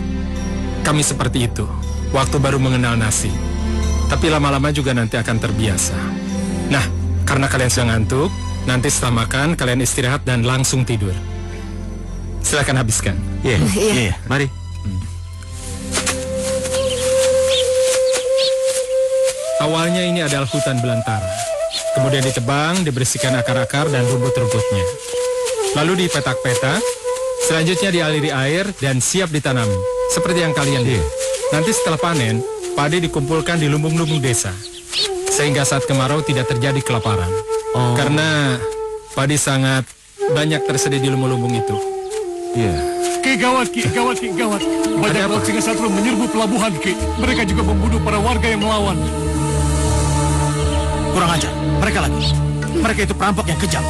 kami seperti itu, waktu baru mengenal nasi. Tapi lama-lama juga nanti akan terbiasa. Nah, karena kalian sudah ngantuk, nanti setelah makan kalian istirahat dan langsung tidur. Silakan habiskan. Iya. Mari. Awalnya ini adalah hutan belantara. Kemudian ditebang, dibersihkan akar-akar dan rumput-rumputnya. Lalu dipetak-petak, selanjutnya dialiri air dan siap ditanam. Seperti yang kalian lihat. Nanti setelah panen, padi dikumpulkan di lumbung-lumbung desa. Sehingga saat kemarau tidak terjadi kelaparan. Karena padi sangat banyak tersedia di lumbung-lumbung itu. Iya. Ki, gawat. Banyak laut singa satru menyerbu pelabuhan, Ki. Mereka juga membunuh para warga yang melawan. Kurang ajar. Mereka lagi. Mereka itu perampok yang kejam.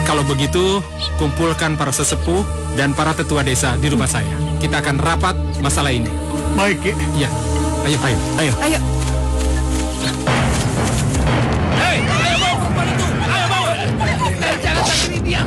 Kalau begitu, kumpulkan para sesepuh dan para tetua desa di rumah saya. Kita akan rapat masalah ini. Baik, Ki. Iya. Ayo. Ayo. Hei, ayo bawa perempuan itu. Ayo bawa. Jangan sakiti dia.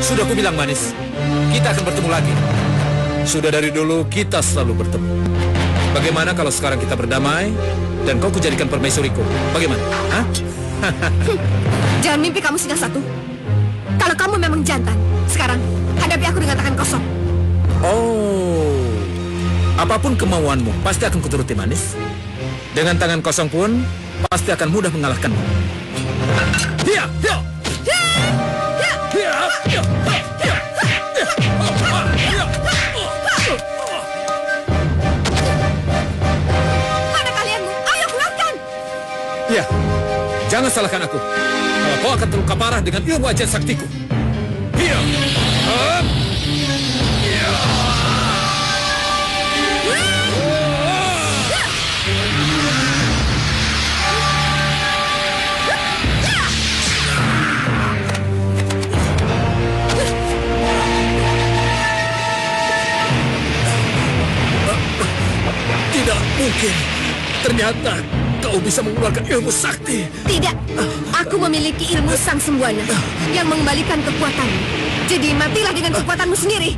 Sudah aku bilang, Manis, kita akan bertemu lagi. Sudah dari dulu kita selalu bertemu. Bagaimana kalau sekarang kita berdamai dan kau kujadikan permaisuriku? Bagaimana? Hah? Jangan mimpi kamu sudah satu. Kalau kamu memang jantan, sekarang hadapi aku dengan tangan kosong. Oh, apapun kemauanmu pasti akan kuturuti, Manis. Dengan tangan kosong pun pasti akan mudah mengalahkanmu. Hiya, hiya. Mana kalianmu? Ayo keluarkan! Ya, jangan salahkan aku. Kalau kau akan terluka parah dengan ilmu ajian saktiku. Hiya. Up. Hiya. Tidak mungkin. Ternyata kau bisa mengeluarkan ilmu sakti. Tidak, aku memiliki ilmu sang sembuana yang mengembalikan kekuatanmu. Jadi matilah dengan kekuatanmu sendiri.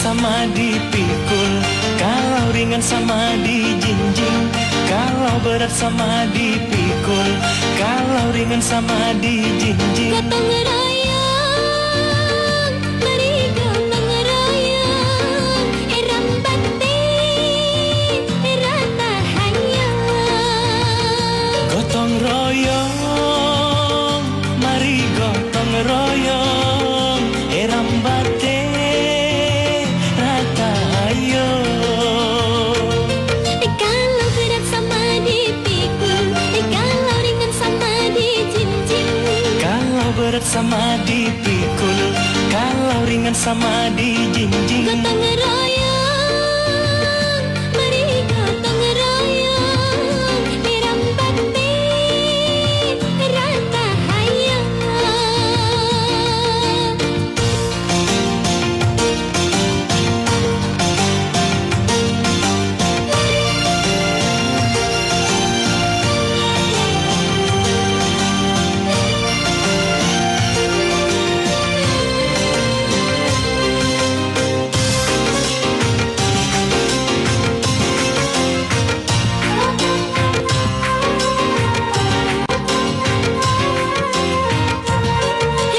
sama dipikul, kalau ringan sama dijinjing, kalau berat sama dipikul, kalau ringan sama dijinjing. Gotong royong, mari gotong royong, rambate rata hayang. Gotong royong, mari gotong royong, rambate rata hayang. Kalau berat sama dipikul, kalau ringan sama dijinjing. Kalau berat sama dipikul, kalau ringan sama dijinjing. Gotong royong, mari gotong royong, rambate rata hayang.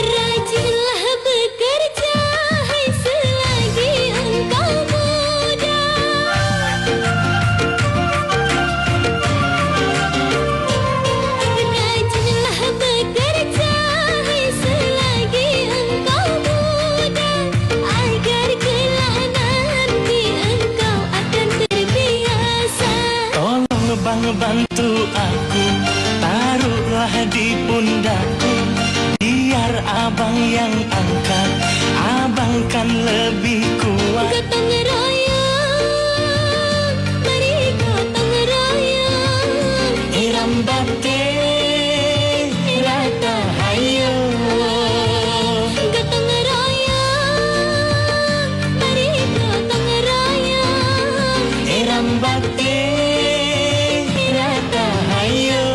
Rajinlah bekerja, hai selagi engkau muda. Rajinlah bekerja, hai selagi engkau muda, agar kelak nanti engkau akan terbiasa. Tolong bang bantu aku, taruhlah di pundakku, biar abang yang angkat, abang kan lebih kuat. Gotong royong, mari gotong royong, Rambate rata hayo. gotong royong, mari gotong royong, Rambate rata hayo.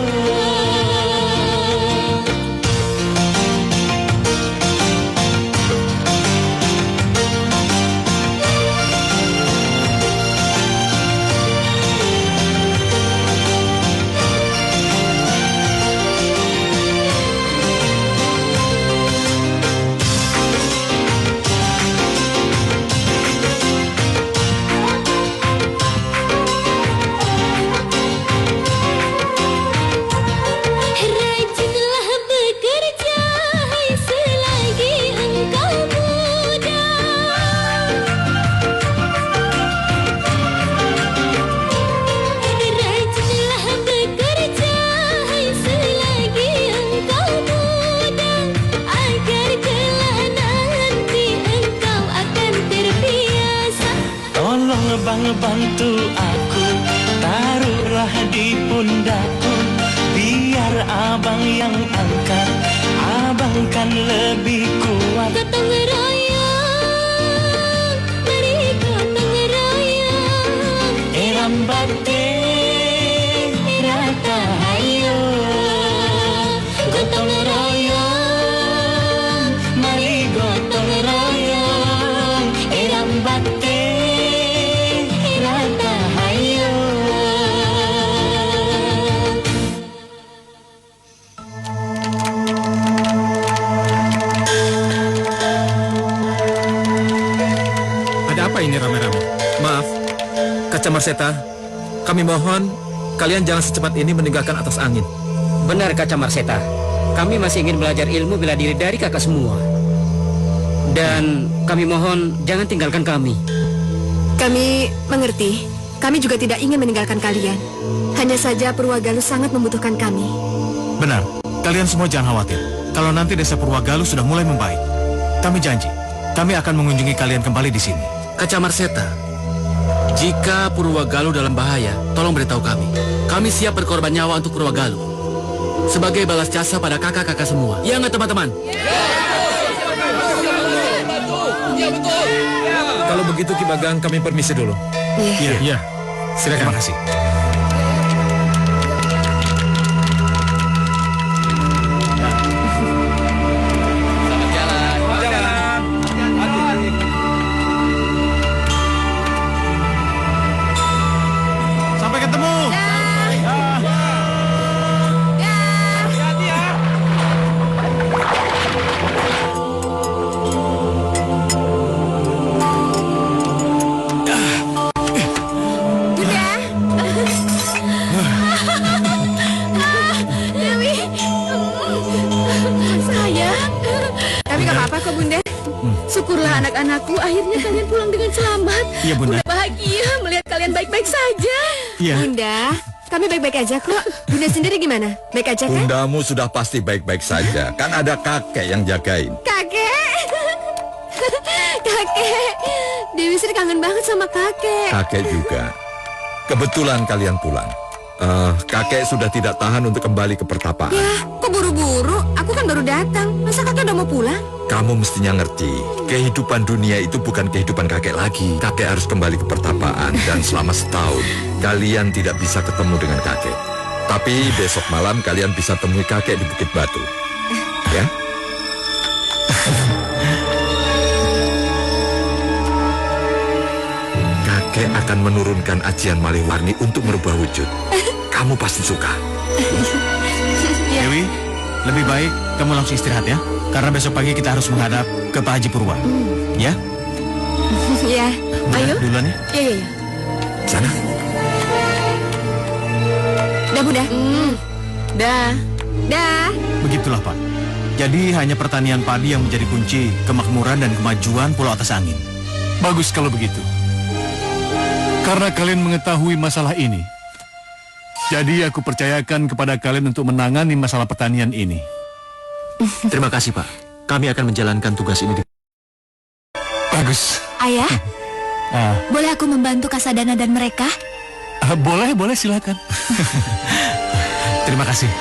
Rajinlah bekerja, hai selagi engkau muda. Rajinlah bekerja, hai selagi engkau muda, agar kelak nanti engkau akan terbiasa. Tolong bang bantu aku, taruhlah di pundakku, biar abang yang angkat, abang kan lebih kuat. Gotong royong, mari gotong royong, Rambate rata hayo. Gotong royong, mari gotong royong, rambate rata hayo. Ada apa ini rame-rame? Maaf, Kaca Marseta, kami mohon kalian jangan secepat ini meninggalkan atas angin. Benar Kaca Marseta. Kami masih ingin belajar ilmu bela diri dari kakak semua. Dan kami mohon jangan tinggalkan kami. Kami mengerti. Kami juga tidak ingin meninggalkan kalian. Hanya saja Purwagaluh sangat membutuhkan kami. Benar, kalian semua jangan khawatir. Kalau nanti desa Purwagaluh sudah mulai membaik, kami janji, kami akan mengunjungi kalian kembali di sini. Kaca Marseta, jika Purwagaluh dalam bahaya, tolong beritahu kami. Kami siap berkorban nyawa untuk Purwagaluh. Sebagai balas jasa pada kakak-kakak semua. Ya nggak teman-teman? Kalau begitu Ki Bagang, kami permisi dulu. Iya, silakan. Terima kasih. Syukurlah anak-anakku, akhirnya kalian pulang dengan selamat. Iya, Bunda. Bunda bahagia melihat kalian baik-baik saja. Iya. Bunda, kami baik-baik aja kok. Bunda sendiri gimana? Baik aja kan? Bundamu sudah pasti baik-baik saja. Kan ada kakek yang jagain. Kakek. Kakek. Dewi Sri kangen banget sama kakek. Kakek juga. Kebetulan kalian pulang. Kakek sudah tidak tahan untuk kembali ke pertapaan. Ya, kok buru-buru? Aku kan baru datang. Masa kakek udah mau pulang? Kamu mestinya ngerti, kehidupan dunia itu bukan kehidupan kakek lagi. Kakek harus kembali ke pertapaan dan selama setahun kalian tidak bisa ketemu dengan kakek. Tapi besok malam kalian bisa temui kakek di Bukit Batu. Ya? Kakek akan menurunkan ajian Malihwarni untuk merubah wujud. Kamu pasti suka. Dewi, lebih baik kamu langsung istirahat ya. Karena besok pagi kita harus menghadap ke Pak Haji Purwa. Ya? Ya, ayo. Duluan ya. Iya. Sana. Dah, Bunda. Dah. Dah. Begitulah Pak. Jadi hanya pertanian padi yang menjadi kunci kemakmuran dan kemajuan Pulau Atas Angin. Bagus kalau begitu. Karena kalian mengetahui masalah ini, jadi aku percayakan kepada kalian untuk menangani masalah pertanian ini. Terima kasih, Pak. Kami akan menjalankan tugas ini. Bagus. Ayah, Ah, boleh aku membantu Kasadana dan mereka? boleh, silakan. Terima kasih.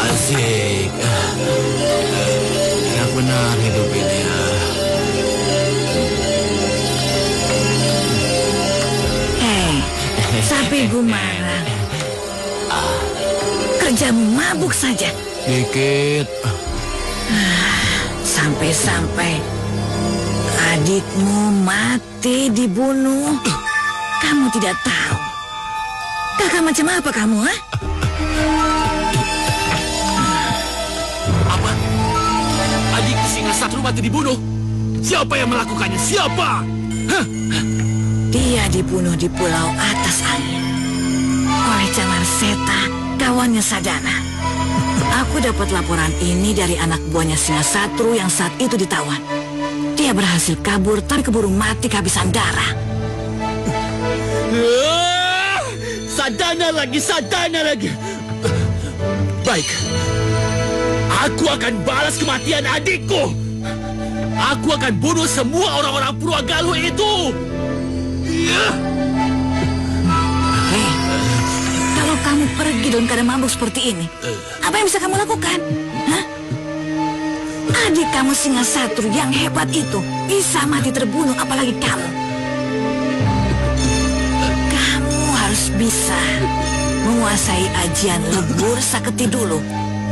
Asik. Enak benar hidup ini ya. Sapi Gumarang. Kerjamu mabuk saja. Dikit. Sampai-sampai adikmu mati dibunuh. Kamu tidak tahu. Kakak macam apa kamu, ha? Apa? Adik Singasatru mati dibunuh? Siapa yang melakukannya? Siapa? Hah? Dia dibunuh di Pulau Atas Angin oleh Camar Seta, kawannya Sadana. Aku dapat laporan ini dari anak buahnya Singasatru yang saat itu ditawan. Dia berhasil kabur tapi keburu mati kehabisan darah. Sadana lagi. Baik. Aku akan balas kematian adikku. Aku akan bunuh semua orang-orang Purwagaluh itu. Hei, kalau kamu pergi dalam keadaan mabuk seperti ini, apa yang bisa kamu lakukan? Hah? Adik kamu Singasatru yang hebat itu bisa mati terbunuh, apalagi kamu. Kamu harus bisa menguasai ajian lebur saketi dulu.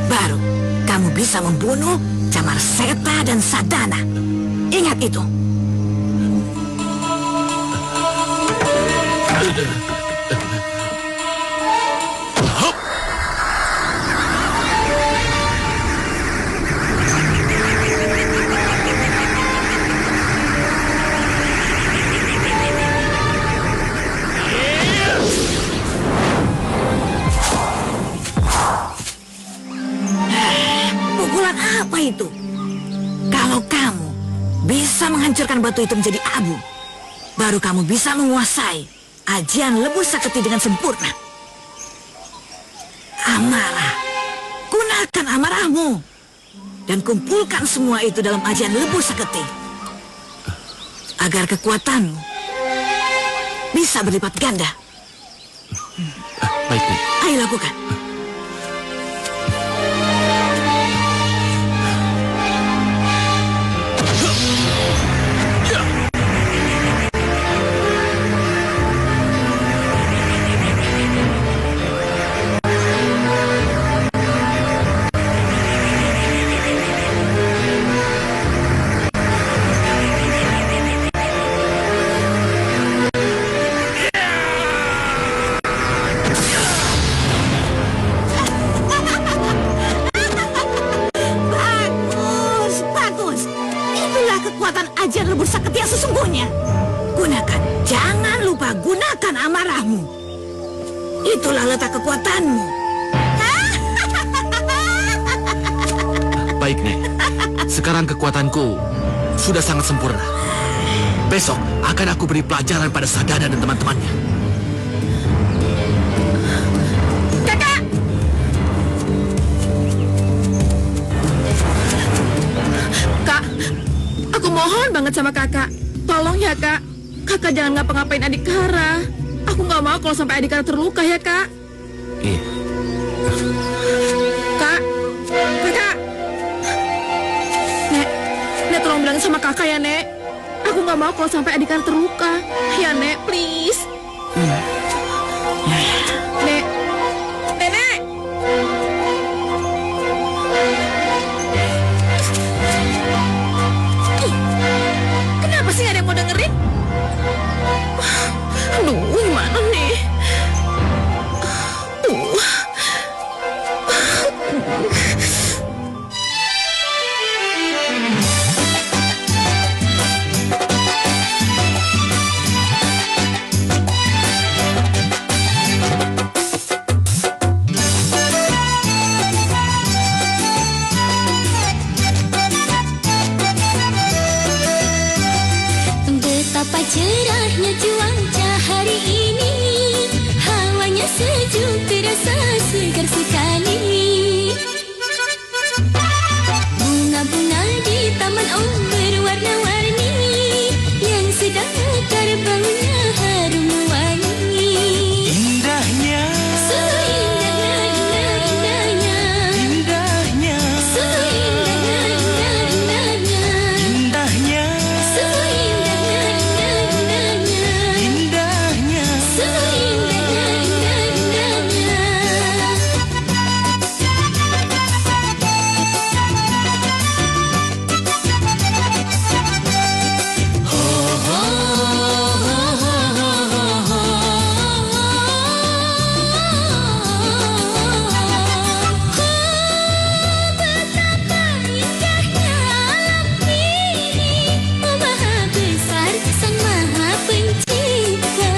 Baru kamu bisa membunuh Camar Seta dan Sadana. Ingat itu. Pukulan apa itu? Kalau kamu bisa menghancurkan batu itu menjadi abu, baru kamu bisa menguasai ajian lebur saketi dengan sempurna. Amarah. Gunakan amarahmu. Dan kumpulkan semua itu dalam ajian lebur saketi. Agar kekuatanmu bisa berlipat ganda. Baik, Bu. Ayo lakukan. Ajian lebur saketi yang sesungguhnya. Gunakan, jangan lupa gunakan amarahmu. Itulah letak kekuatanmu. Baik, Nek. Sekarang kekuatanku sudah sangat sempurna. Besok akan aku beri pelajaran pada Sadana dan teman-temannya. Kakak! Kak, aku mohon banget sama kakak. Tolong ya, Kak. Kakak jangan ngapa-ngapain adik Kara. Aku nggak mau kalau sampai adik Kara terluka ya, Kak. Iya. Kak, kakak. Nek tolong bilangin sama kakak ya, Nek. Aku nggak mau kalau sampai adik Kara terluka. Ya, Nek, please. Nek, Nenek. Ih, kenapa sih nggak ada yang mau dengerin? Aduh, gimana nih? Betapa cerahnya cuaca hari ini, hawanya sejuk terasa segar sekali. Bunga-bunga di taman berwarna-warni, yang sedang mekar baunya harum wangi. Indahnya, Seindahnya, indahnya, indahnya, seindahnya, indahnya, indahnya, seindahnya, indahnya, indahnya. seindahnya, indahnya. Betapa indahnya alam ini, oh maha besar sang maha pencipta.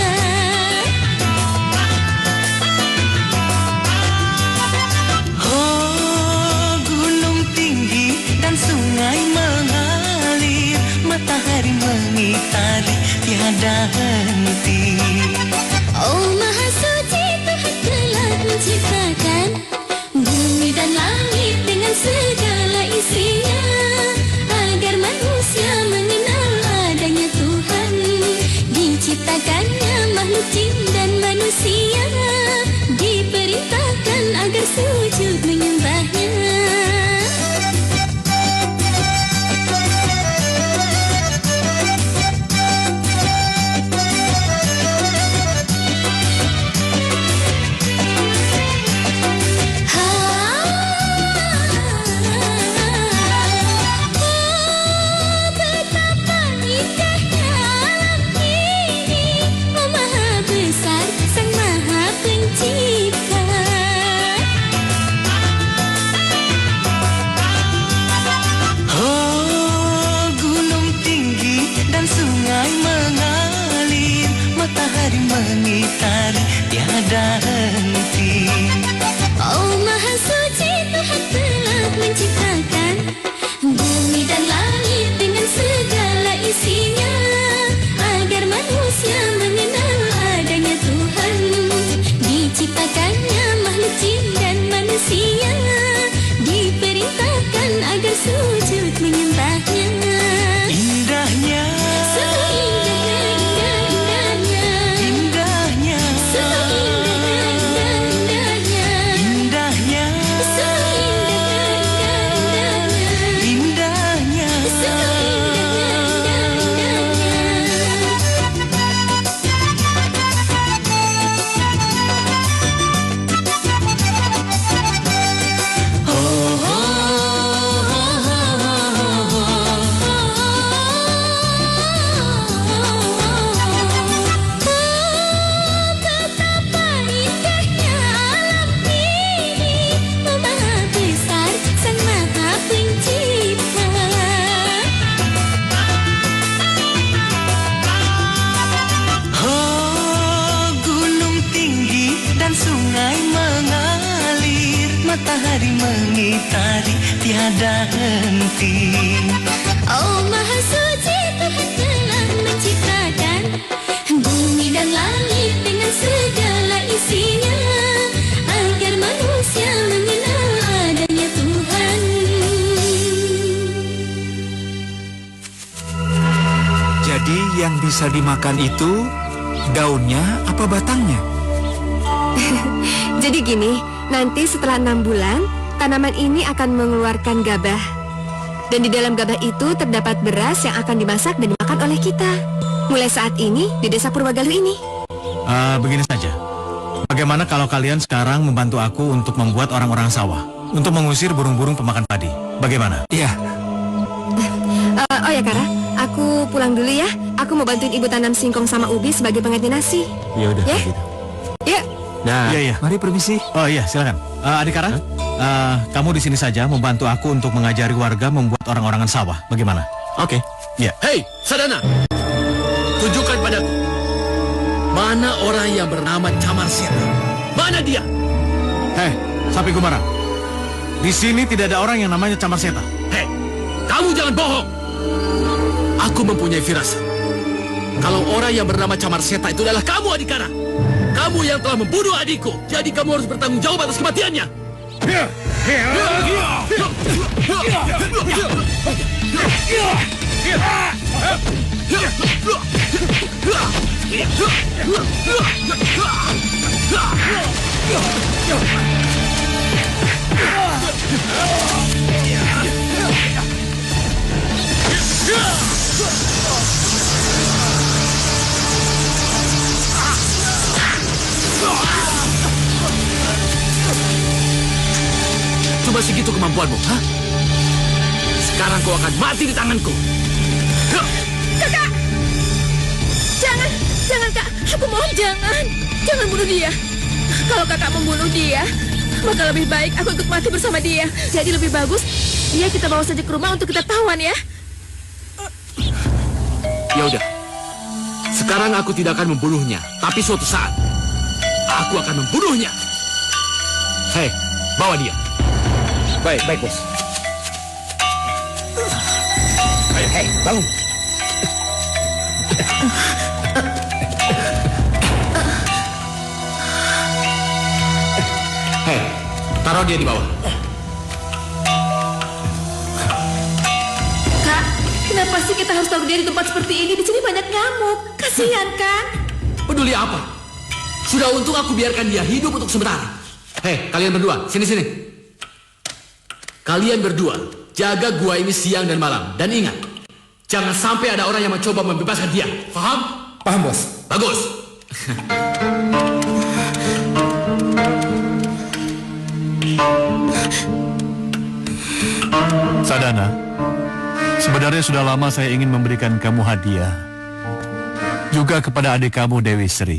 Oh, gunung tinggi dan sungai mengalir, matahari mengitari tiada henti. Oh maha suci Tuhan telah menciptakan bumi dan langit dengan segala isinya, agar manusia mengenal adanya Tuhan. Diciptakannya makhluk jin dan manusia, diperintahkan agar sujud menyembahnya. tiada henti. Oh Maha Suci Tuhan telah menciptakan bumi dan langit dengan segala isinya, agar manusia mengenal adanya Tuhan. Jadi yang bisa dimakan itu daunnya apa batangnya? Jadi gini, nanti setelah 6 bulan, tanaman ini akan mengeluarkan gabah. Dan di dalam gabah itu terdapat beras yang akan dimasak dan dimakan oleh kita. Mulai saat ini di desa Purwagaluh ini. Begini saja. Bagaimana kalau kalian sekarang membantu aku untuk membuat orang-orang sawah, untuk mengusir burung-burung pemakan padi? Bagaimana? Iya. Oh ya Kara, aku pulang dulu ya. Aku mau bantuin ibu tanam singkong sama ubi sebagai pengganti nasi. Ya udah. Ya? Gitu. Yuk. Nah, iya. Mari permisi. Oh iya, silakan. Adik Kara, kamu di sini saja membantu aku untuk mengajari warga membuat orang-orangan sawah. Bagaimana? Oke. Ya. Hei, Sadana. Tunjukkan padaku. Mana orang yang bernama Camar Seta? Mana dia? Sapi Gumara. Di sini tidak ada orang yang namanya Camar Seta. Hei, kamu jangan bohong. Aku mempunyai firasat. Kalau orang yang bernama Camar Seta itu adalah kamu, Adikara. Kamu yang telah membunuh adikku. Jadi kamu harus bertanggung jawab atas kematiannya. Cuma segitu kemampuanmu, ha? Sekarang kau akan mati di tanganku. Kakak! Jangan Kak, aku mohon jangan. Jangan bunuh dia. Kalau Kakak membunuh dia, maka lebih baik aku ikut mati bersama dia. Jadi lebih bagus, dia kita bawa saja ke rumah untuk kita tawan ya. Ya udah. Sekarang aku tidak akan membunuhnya, tapi suatu saat aku akan membunuhnya. Hei, bawa dia. Baik bos. Hei, bangun. Hei, taruh dia di bawah. Kak, kenapa sih kita harus taruh dia di tempat seperti ini? Di sini banyak nyamuk. Kasihan kan? Peduli apa? Sudah untung aku biarkan dia hidup untuk sementara. Hei, kalian berdua, sini. Kalian berdua, jaga gua ini siang dan malam. Dan ingat, jangan sampai ada orang yang mencoba membebaskan dia. Paham? Paham, bos. Bagus. Sadana, sebenarnya sudah lama saya ingin memberikan kamu hadiah. Juga kepada adik kamu Dewi Sri.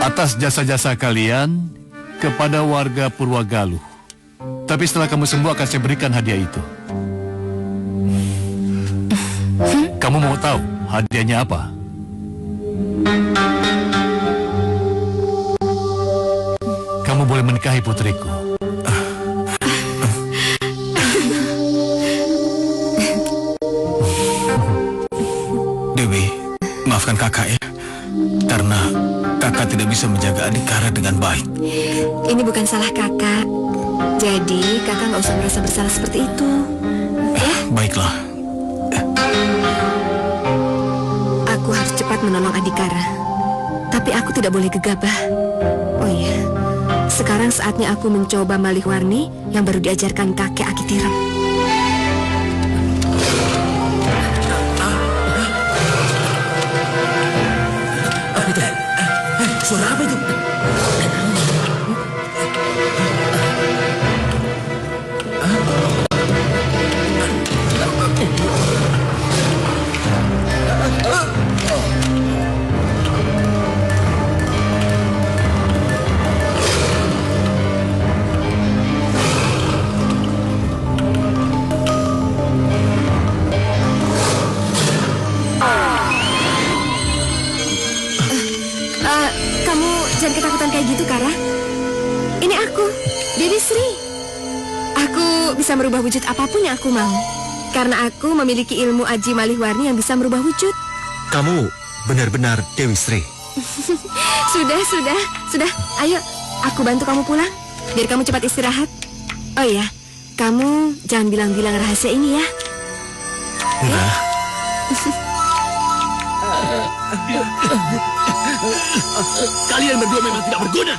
Atas jasa-jasa kalian kepada warga Purwagaluh. Tapi setelah kamu sembuh akan saya berikan hadiah itu. Kamu mau tahu hadiahnya apa? Kamu boleh menikahi putriku. Dewi, maafkan kakak ya. Karena kakak tidak bisa menjaga Adikara dengan baik. Ini bukan salah kakak. Jadi kakak nggak usah merasa bersalah seperti itu. Ya? Baiklah. Aku harus cepat menolong Adikara. Tapi aku tidak boleh gegabah. Oh iya, sekarang saatnya aku mencoba malih warni yang baru diajarkan kakek Akitirem. Suara apa itu? bisa merubah wujud apapun yang aku mau. Karena aku memiliki ilmu Aji Malihwarni yang bisa merubah wujud. Kamu benar-benar Dewi Sri. Sudah. Ayo, aku bantu kamu pulang. Biar kamu cepat istirahat. Oh iya, kamu jangan bilang-bilang rahasia ini ya. Enggak. Kalian berdua memang tidak berguna.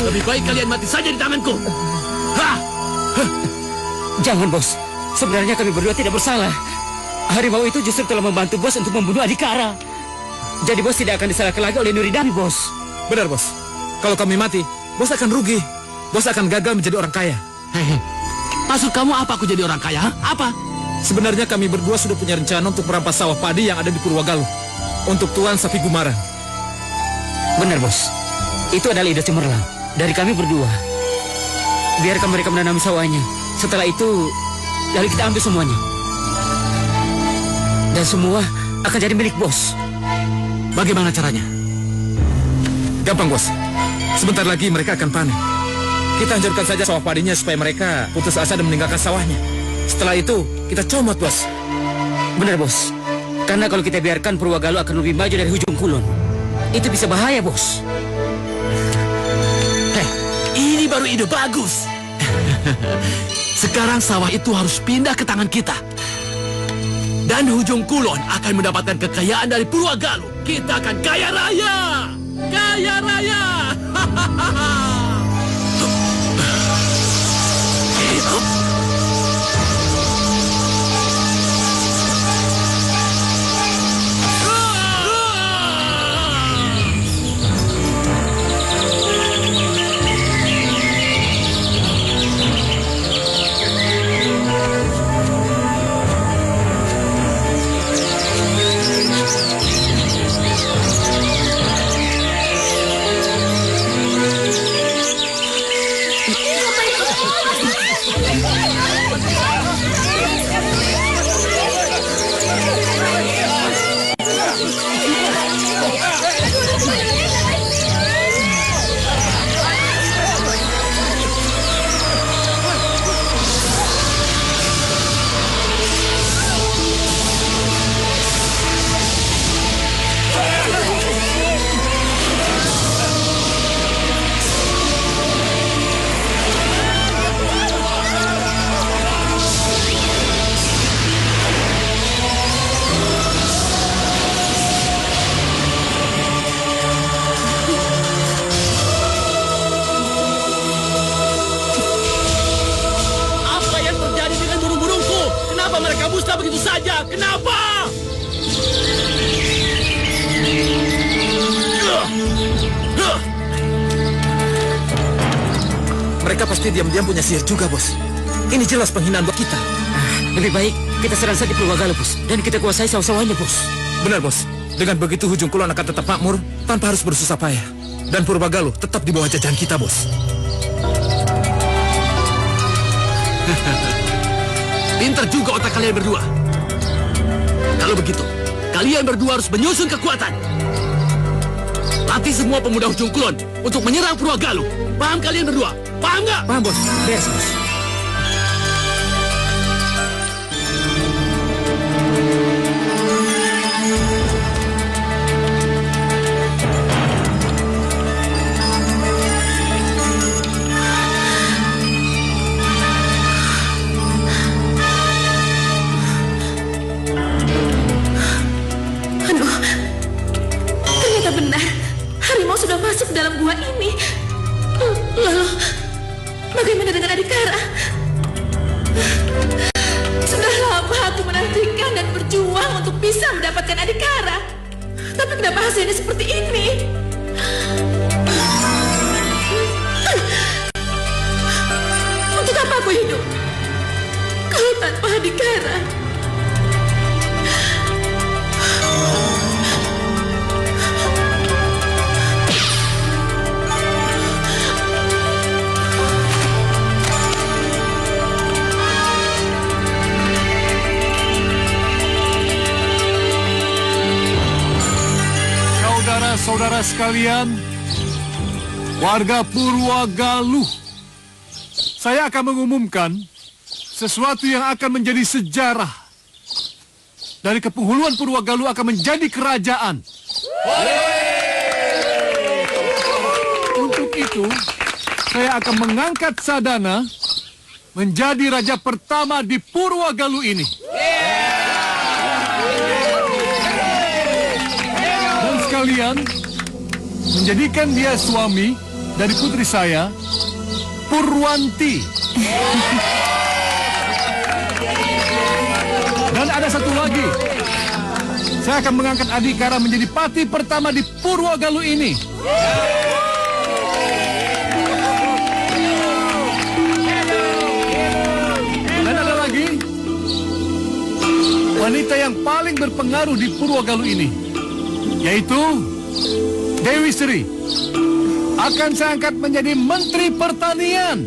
Lebih baik kalian mati saja di tanganku. Jangan, bos. Sebenarnya kami berdua tidak bersalah. Harimau itu justru telah membantu bos untuk membunuh Adhikara. Jadi bos tidak akan disalahkan lagi oleh Nuridani, bos. Benar, bos. Kalau kami mati, bos akan rugi. Bos akan gagal menjadi orang kaya. Hehe. Maksud kamu apa aku jadi orang kaya? Apa? Sebenarnya kami berdua sudah punya rencana untuk merampas sawah padi yang ada di Purwagaluh. Untuk Tuan Sapi Gumarang. Benar, bos. Itu adalah ide cemerlang dari kami berdua. Biarkan mereka menanami sawahnya. Setelah itu, lalu kita ambil semuanya. Dan semua akan jadi milik bos. Bagaimana caranya? Gampang, bos. Sebentar lagi mereka akan panen. Kita hancurkan saja sawah padinya supaya mereka putus asa dan meninggalkan sawahnya. Setelah itu, kita comot, bos. Benar, bos. Karena kalau kita biarkan Purwagaluh akan lebih maju dari Hujung Kulon. Itu bisa bahaya, bos. Ini baru ide bagus. Sekarang sawah itu harus pindah ke tangan kita. Dan Hujung Kulon akan mendapatkan kekayaan dari Purwagaluh. Kita akan kaya raya. Kaya raya. Musnah begitu saja. Kenapa? Mereka pasti diam-diam punya sihir juga, bos. Ini jelas penghinaan buat kita. Lebih baik kita serang saja Purwagaluh, bos. Dan kita kuasai sawah-sawahnya, bos. Benar, bos. Dengan begitu Hujung Kulon akan tetap makmur tanpa harus bersusah payah. Dan Purwagaluh tetap di bawah jajahan kita, bos. Pintar juga otak kalian berdua. Kalau begitu, kalian berdua harus menyusun kekuatan. Latih semua pemuda Hujung Kulon untuk menyerang Purwagaluh. Paham kalian berdua? Paham nggak? Paham, bos. Beres, bos. Dalam gua ini. Lalu bagaimana dengan Adhikara? Sudah lama aku menantikan dan berjuang untuk bisa mendapatkan Adhikara. Tapi kenapa hasilnya seperti ini? Untuk apa aku hidup kalau tanpa Adhikara? Saudara sekalian, warga Purwagaluh, saya akan mengumumkan sesuatu yang akan menjadi sejarah. Dari kepenghuluan Purwagaluh akan menjadi kerajaan. Untuk itu, saya akan mengangkat Sadana menjadi raja pertama di Purwagaluh ini. Dan sekalian, menjadikan dia suami dari putri saya, Purwanti. Dan ada satu lagi. Saya akan mengangkat Adikara menjadi pati pertama di Purwagaluh ini. Dan ada lagi. Wanita yang paling berpengaruh di Purwagaluh ini, yaitu Dewi Sri. Akan saya angkat menjadi Menteri Pertanian.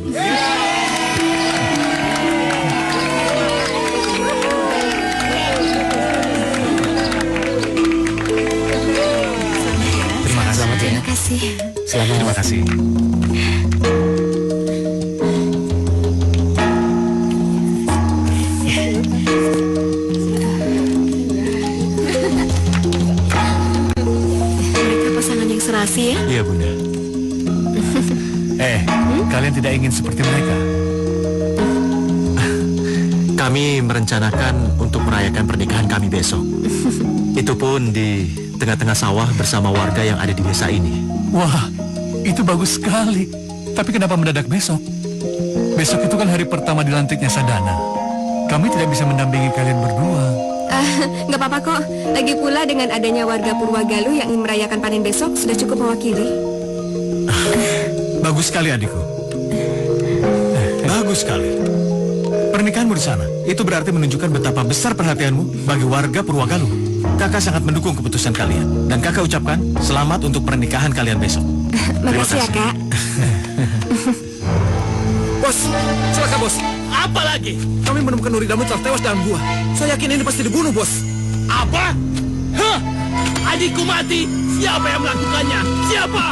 Terima kasih. Selamat. Terima kasih. Mereka pasangan yang serasi ya? Iya, Bunda. Kalian tidak ingin seperti mereka? Kami merencanakan untuk merayakan pernikahan kami besok. Itu pun di tengah-tengah sawah bersama warga yang ada di desa ini. Wah, itu bagus sekali. Tapi kenapa mendadak besok? Besok itu kan hari pertama dilantiknya Sadana. Kami tidak bisa mendampingi kalian berdua. Nggak apa-apa kok. Lagi pula dengan adanya warga Purwagaluh yang ingin merayakan panen besok sudah cukup mewakili. Bagus sekali adikku. Bagus sekali. Pernikahanmu di sana, itu berarti menunjukkan betapa besar perhatianmu bagi warga Purwagaluh. Kakak sangat mendukung keputusan kalian. Dan kakak ucapkan selamat untuk pernikahan kalian besok. Makasih ya, Kak. Bos, silakan bos. Apa lagi? Kami menemukan Nuridamu telah tewas dalam gua. Saya yakin ini pasti dibunuh, bos. Apa? Hah? Adikku mati. Siapa yang melakukannya? Siapa?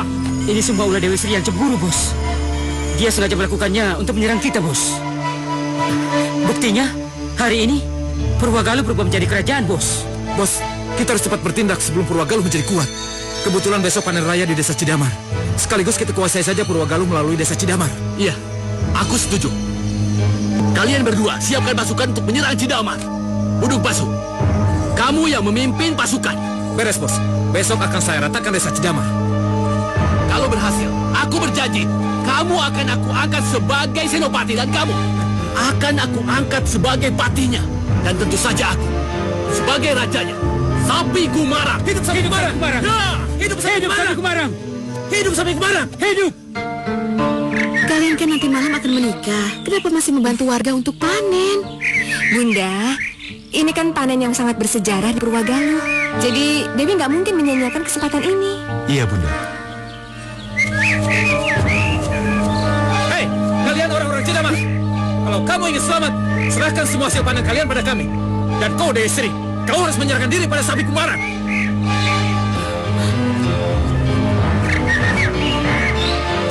Ini semua ulah Dewi Sri yang cemburu, bos. Dia sengaja melakukannya untuk menyerang kita, bos. Buktinya, hari ini Purwagaluh berubah menjadi kerajaan, bos. Bos, kita harus cepat bertindak sebelum Purwagaluh menjadi kuat. Kebetulan besok panen raya di desa Cidamar. Sekaligus kita kuasai saja Purwagaluh melalui desa Cidamar. Iya, aku setuju. Kalian berdua siapkan pasukan untuk menyerang Cidamar. Buduk Basu, kamu yang memimpin pasukan. Beres, bos. Besok akan saya ratakan desa Cidamar. Kalau berhasil, aku berjanji, kamu akan aku angkat sebagai senopati dan kamu akan aku angkat sebagai patinya. Dan tentu saja aku sebagai rajanya, Sapi Gumarang. Hidup Sapi Gumarang. Ya, hidup Sapi Gumarang. Hidup Sapi Gumarang. Hidup. Kalian kan nanti malam akan menikah. Kenapa masih membantu warga untuk panen? Bunda, ini kan panen yang sangat bersejarah di Purwagaluh. Jadi Dewi nggak mungkin menyanyiakan kesempatan ini. Iya, Bunda. Hei, kalian orang-orang Cidamar. Kalau kamu ingin selamat, serahkan semua hasil panen kalian pada kami. Dan kau, Dewi Sri, kau harus menyerahkan diri pada Sapi Gumarang.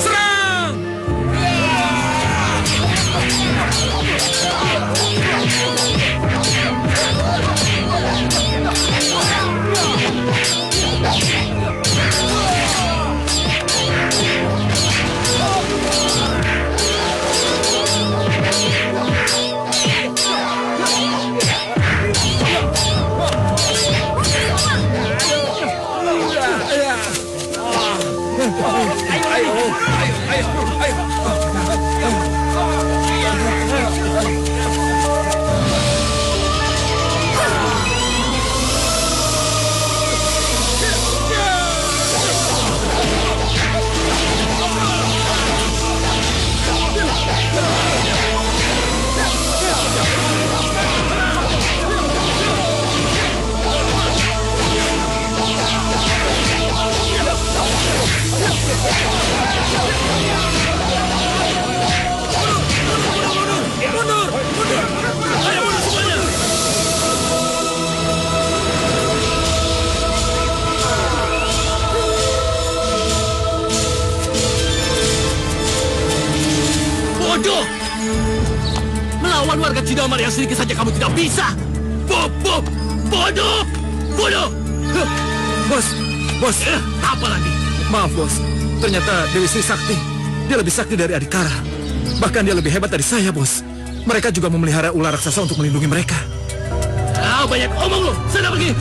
Serang! Bodoh! Melawan warga Cidamar yang sedikit saja kamu tidak bisa. Bodoh! Bos, Apa lagi? maaf bos. Ternyata Dewi Sri sakti. Dia lebih sakti dari Adhikara. Bahkan dia lebih hebat dari saya, bos. Mereka juga memelihara ular raksasa untuk melindungi mereka. Banyak omong lo. Sana pergi.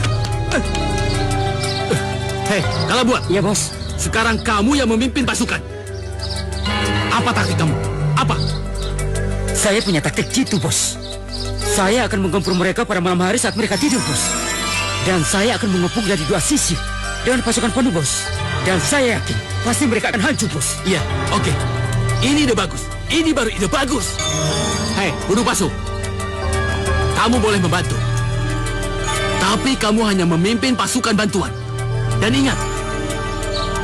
Hei, kalau buat. Ya, bos. Sekarang kamu yang memimpin pasukan. Apa taktik kamu? Apa? Saya punya taktik jitu, bos. Saya akan menggempur mereka pada malam hari saat mereka tidur, bos. Dan saya akan mengepung dari dua sisi dengan pasukan penuh, bos. Dan saya yakin pasti mereka akan hancur, bos. Iya, oke. Ini ide bagus. Ini baru ide bagus. Hei, Bunuh Pasu. Kamu boleh membantu. Tapi kamu hanya memimpin pasukan bantuan. Dan ingat,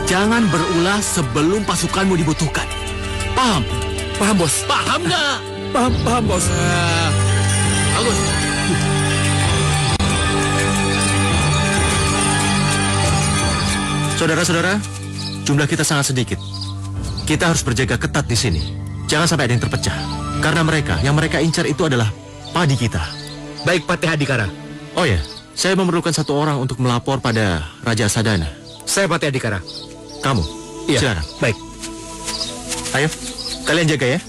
jangan berulah sebelum pasukanmu dibutuhkan. Paham? Paham, bos. Paham nggak? Paham, bos. Bagus. Saudara-saudara, jumlah kita sangat sedikit. Kita harus berjaga ketat di sini. Jangan sampai ada yang terpecah. Karena yang mereka incar itu adalah padi kita. Baik, Patih Adhikara. Oh ya, saya memerlukan satu orang untuk melapor pada Raja Sadana. Saya Patih Adhikara. Kamu? Iya. Silakan. Baik. Ayo, kalian jaga ya.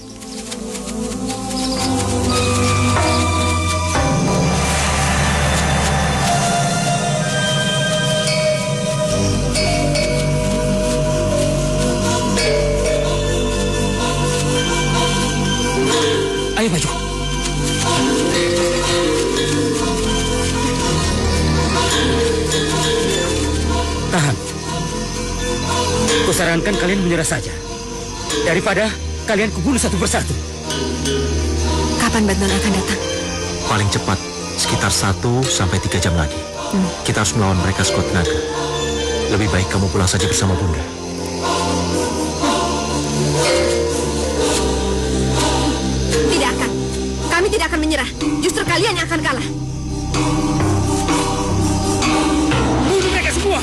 Ayo maju. Tahan. Kusarankan kalian menyerah saja. Daripada kalian kubunuh satu persatu. Kapan bantuan akan datang? Paling cepat, sekitar 1 sampai 3 jam lagi. Kita harus melawan mereka sekuat tenaga. Lebih baik kamu pulang saja bersama Bunda. Tidak akan. Kami tidak akan menyerah. Justru kalian yang akan kalah. Bunuh mereka semua.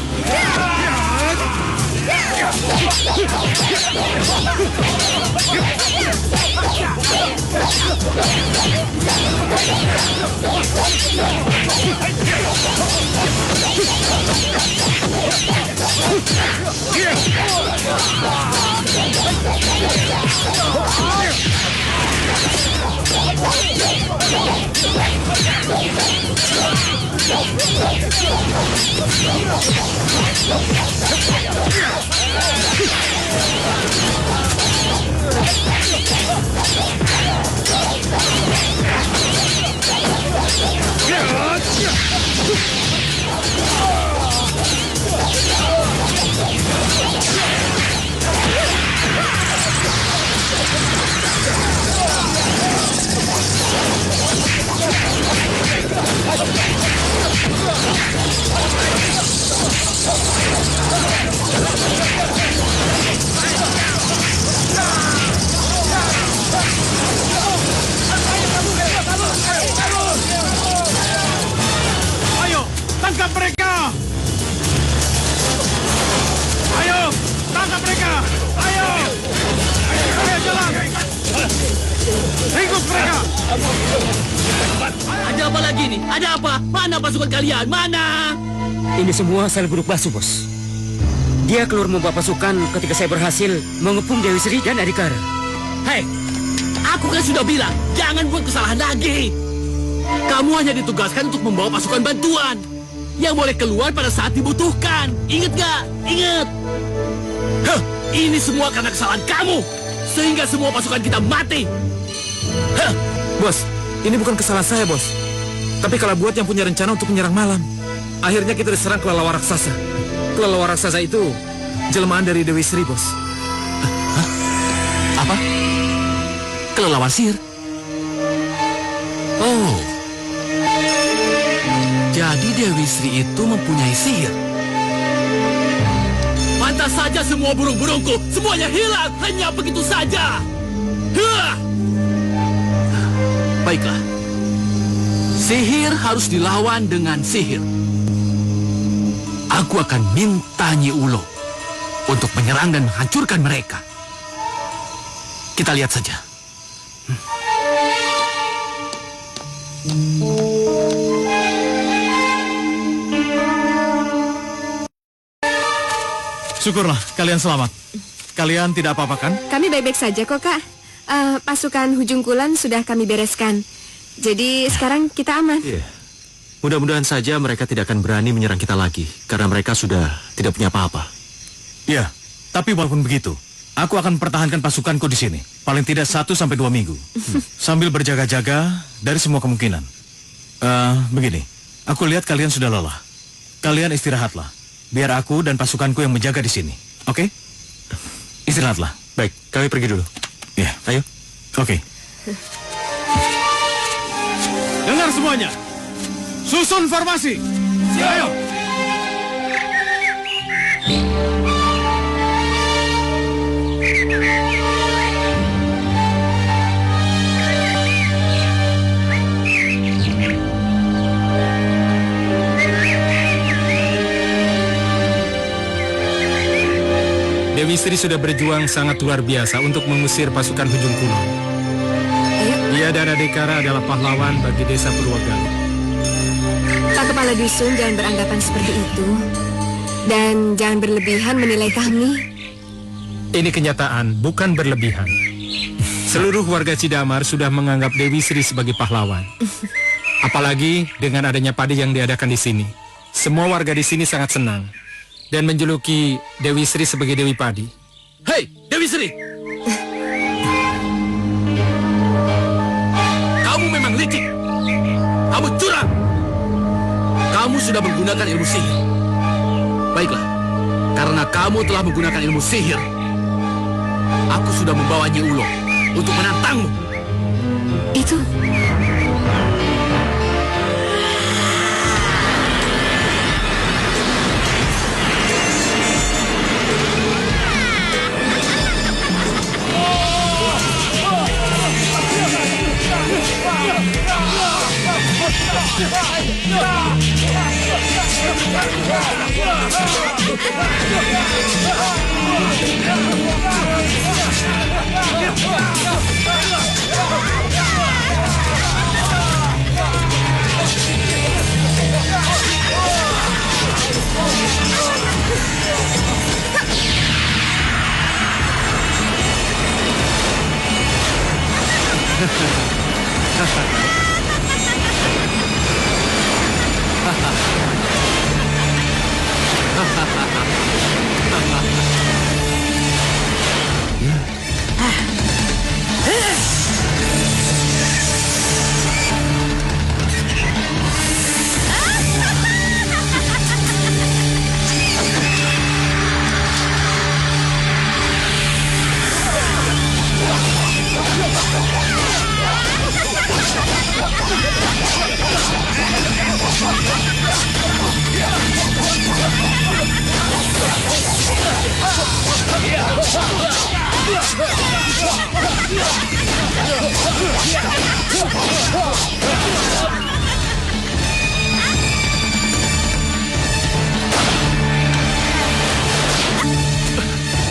Ayo, tangkap mereka! Ayo, tangkap mereka! Ayo! Ayo jalan! Ringkus mereka! Ada apa lagi nih? Ada apa? Mana pasukan kalian? Mana? Ini semua salah Bunuh Pasu, bos. Dia keluar membawa pasukan ketika saya berhasil mengepung Dewi Sri dan Adhikara. Hei, aku kan sudah bilang, jangan buat kesalahan lagi. Kamu hanya ditugaskan untuk membawa pasukan bantuan yang boleh keluar pada saat dibutuhkan. Ingat gak? Ingat. Ini semua karena kesalahan kamu, sehingga semua pasukan kita mati. Bos, ini bukan kesalahan saya, bos. Tapi kalau buat yang punya rencana untuk menyerang malam. Akhirnya kita diserang kelelawar raksasa. Kelelawar raksasa itu jelmaan dari Dewi Sri, bos. Apa? Kelelawar sihir? Oh. Jadi Dewi Sri itu mempunyai sihir. Pantas saja semua burung-burungku semuanya hilang hanya begitu saja. Baiklah. Sihir harus dilawan dengan sihir. Aku akan minta Nyi Ulo untuk menyerang dan menghancurkan mereka. Kita lihat saja. Syukurlah kalian selamat. Kalian tidak apa-apa kan? Kami baik-baik saja kok, Kak. Pasukan Hujung Kulon sudah kami bereskan. Jadi sekarang kita aman. Iya. Mudah-mudahan saja mereka tidak akan berani menyerang kita lagi, karena mereka sudah tidak punya apa-apa. Iya, tapi walaupun begitu, aku akan mempertahankan pasukanku di sini. Paling tidak 1 sampai 2 minggu. Sambil berjaga-jaga dari semua kemungkinan. Begini, aku lihat kalian sudah lelah. Kalian istirahatlah. Biar aku dan pasukanku yang menjaga di sini. Oke? Istirahatlah. Baik, kami pergi dulu. Ya, ayo. Oke. Dengar semuanya. Susun formasi. Ayo. Dewi Sri sudah berjuang sangat luar biasa untuk mengusir pasukan Hujung Kulon. Dia dan Adhikara adalah pahlawan bagi desa Purwagaluh. Pak Kepala Dusun, jangan beranggapan seperti itu. Dan jangan berlebihan menilai kami. Ini kenyataan, bukan berlebihan. Seluruh warga Cidamar sudah menganggap Dewi Sri sebagai pahlawan. Apalagi dengan adanya padi yang diadakan di sini. Semua warga di sini sangat senang dan menjuluki Dewi Sri sebagai Dewi Padi. Hei, Dewi Sri! Kamu memang licik. Kamu curang. Kamu sudah menggunakan ilmu sihir. Baiklah, karena kamu telah menggunakan ilmu sihir, aku sudah membawa Nyi Ulo untuk menantangmu. Itu...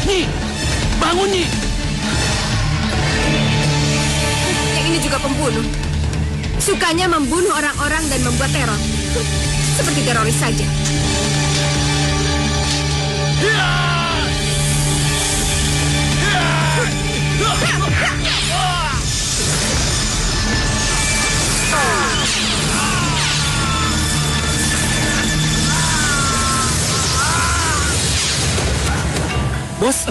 Nyi, bangun Nyi. Yang ini juga pembunuh. Sukanya membunuh orang-orang dan membuat teror. Seperti teroris saja. Bos,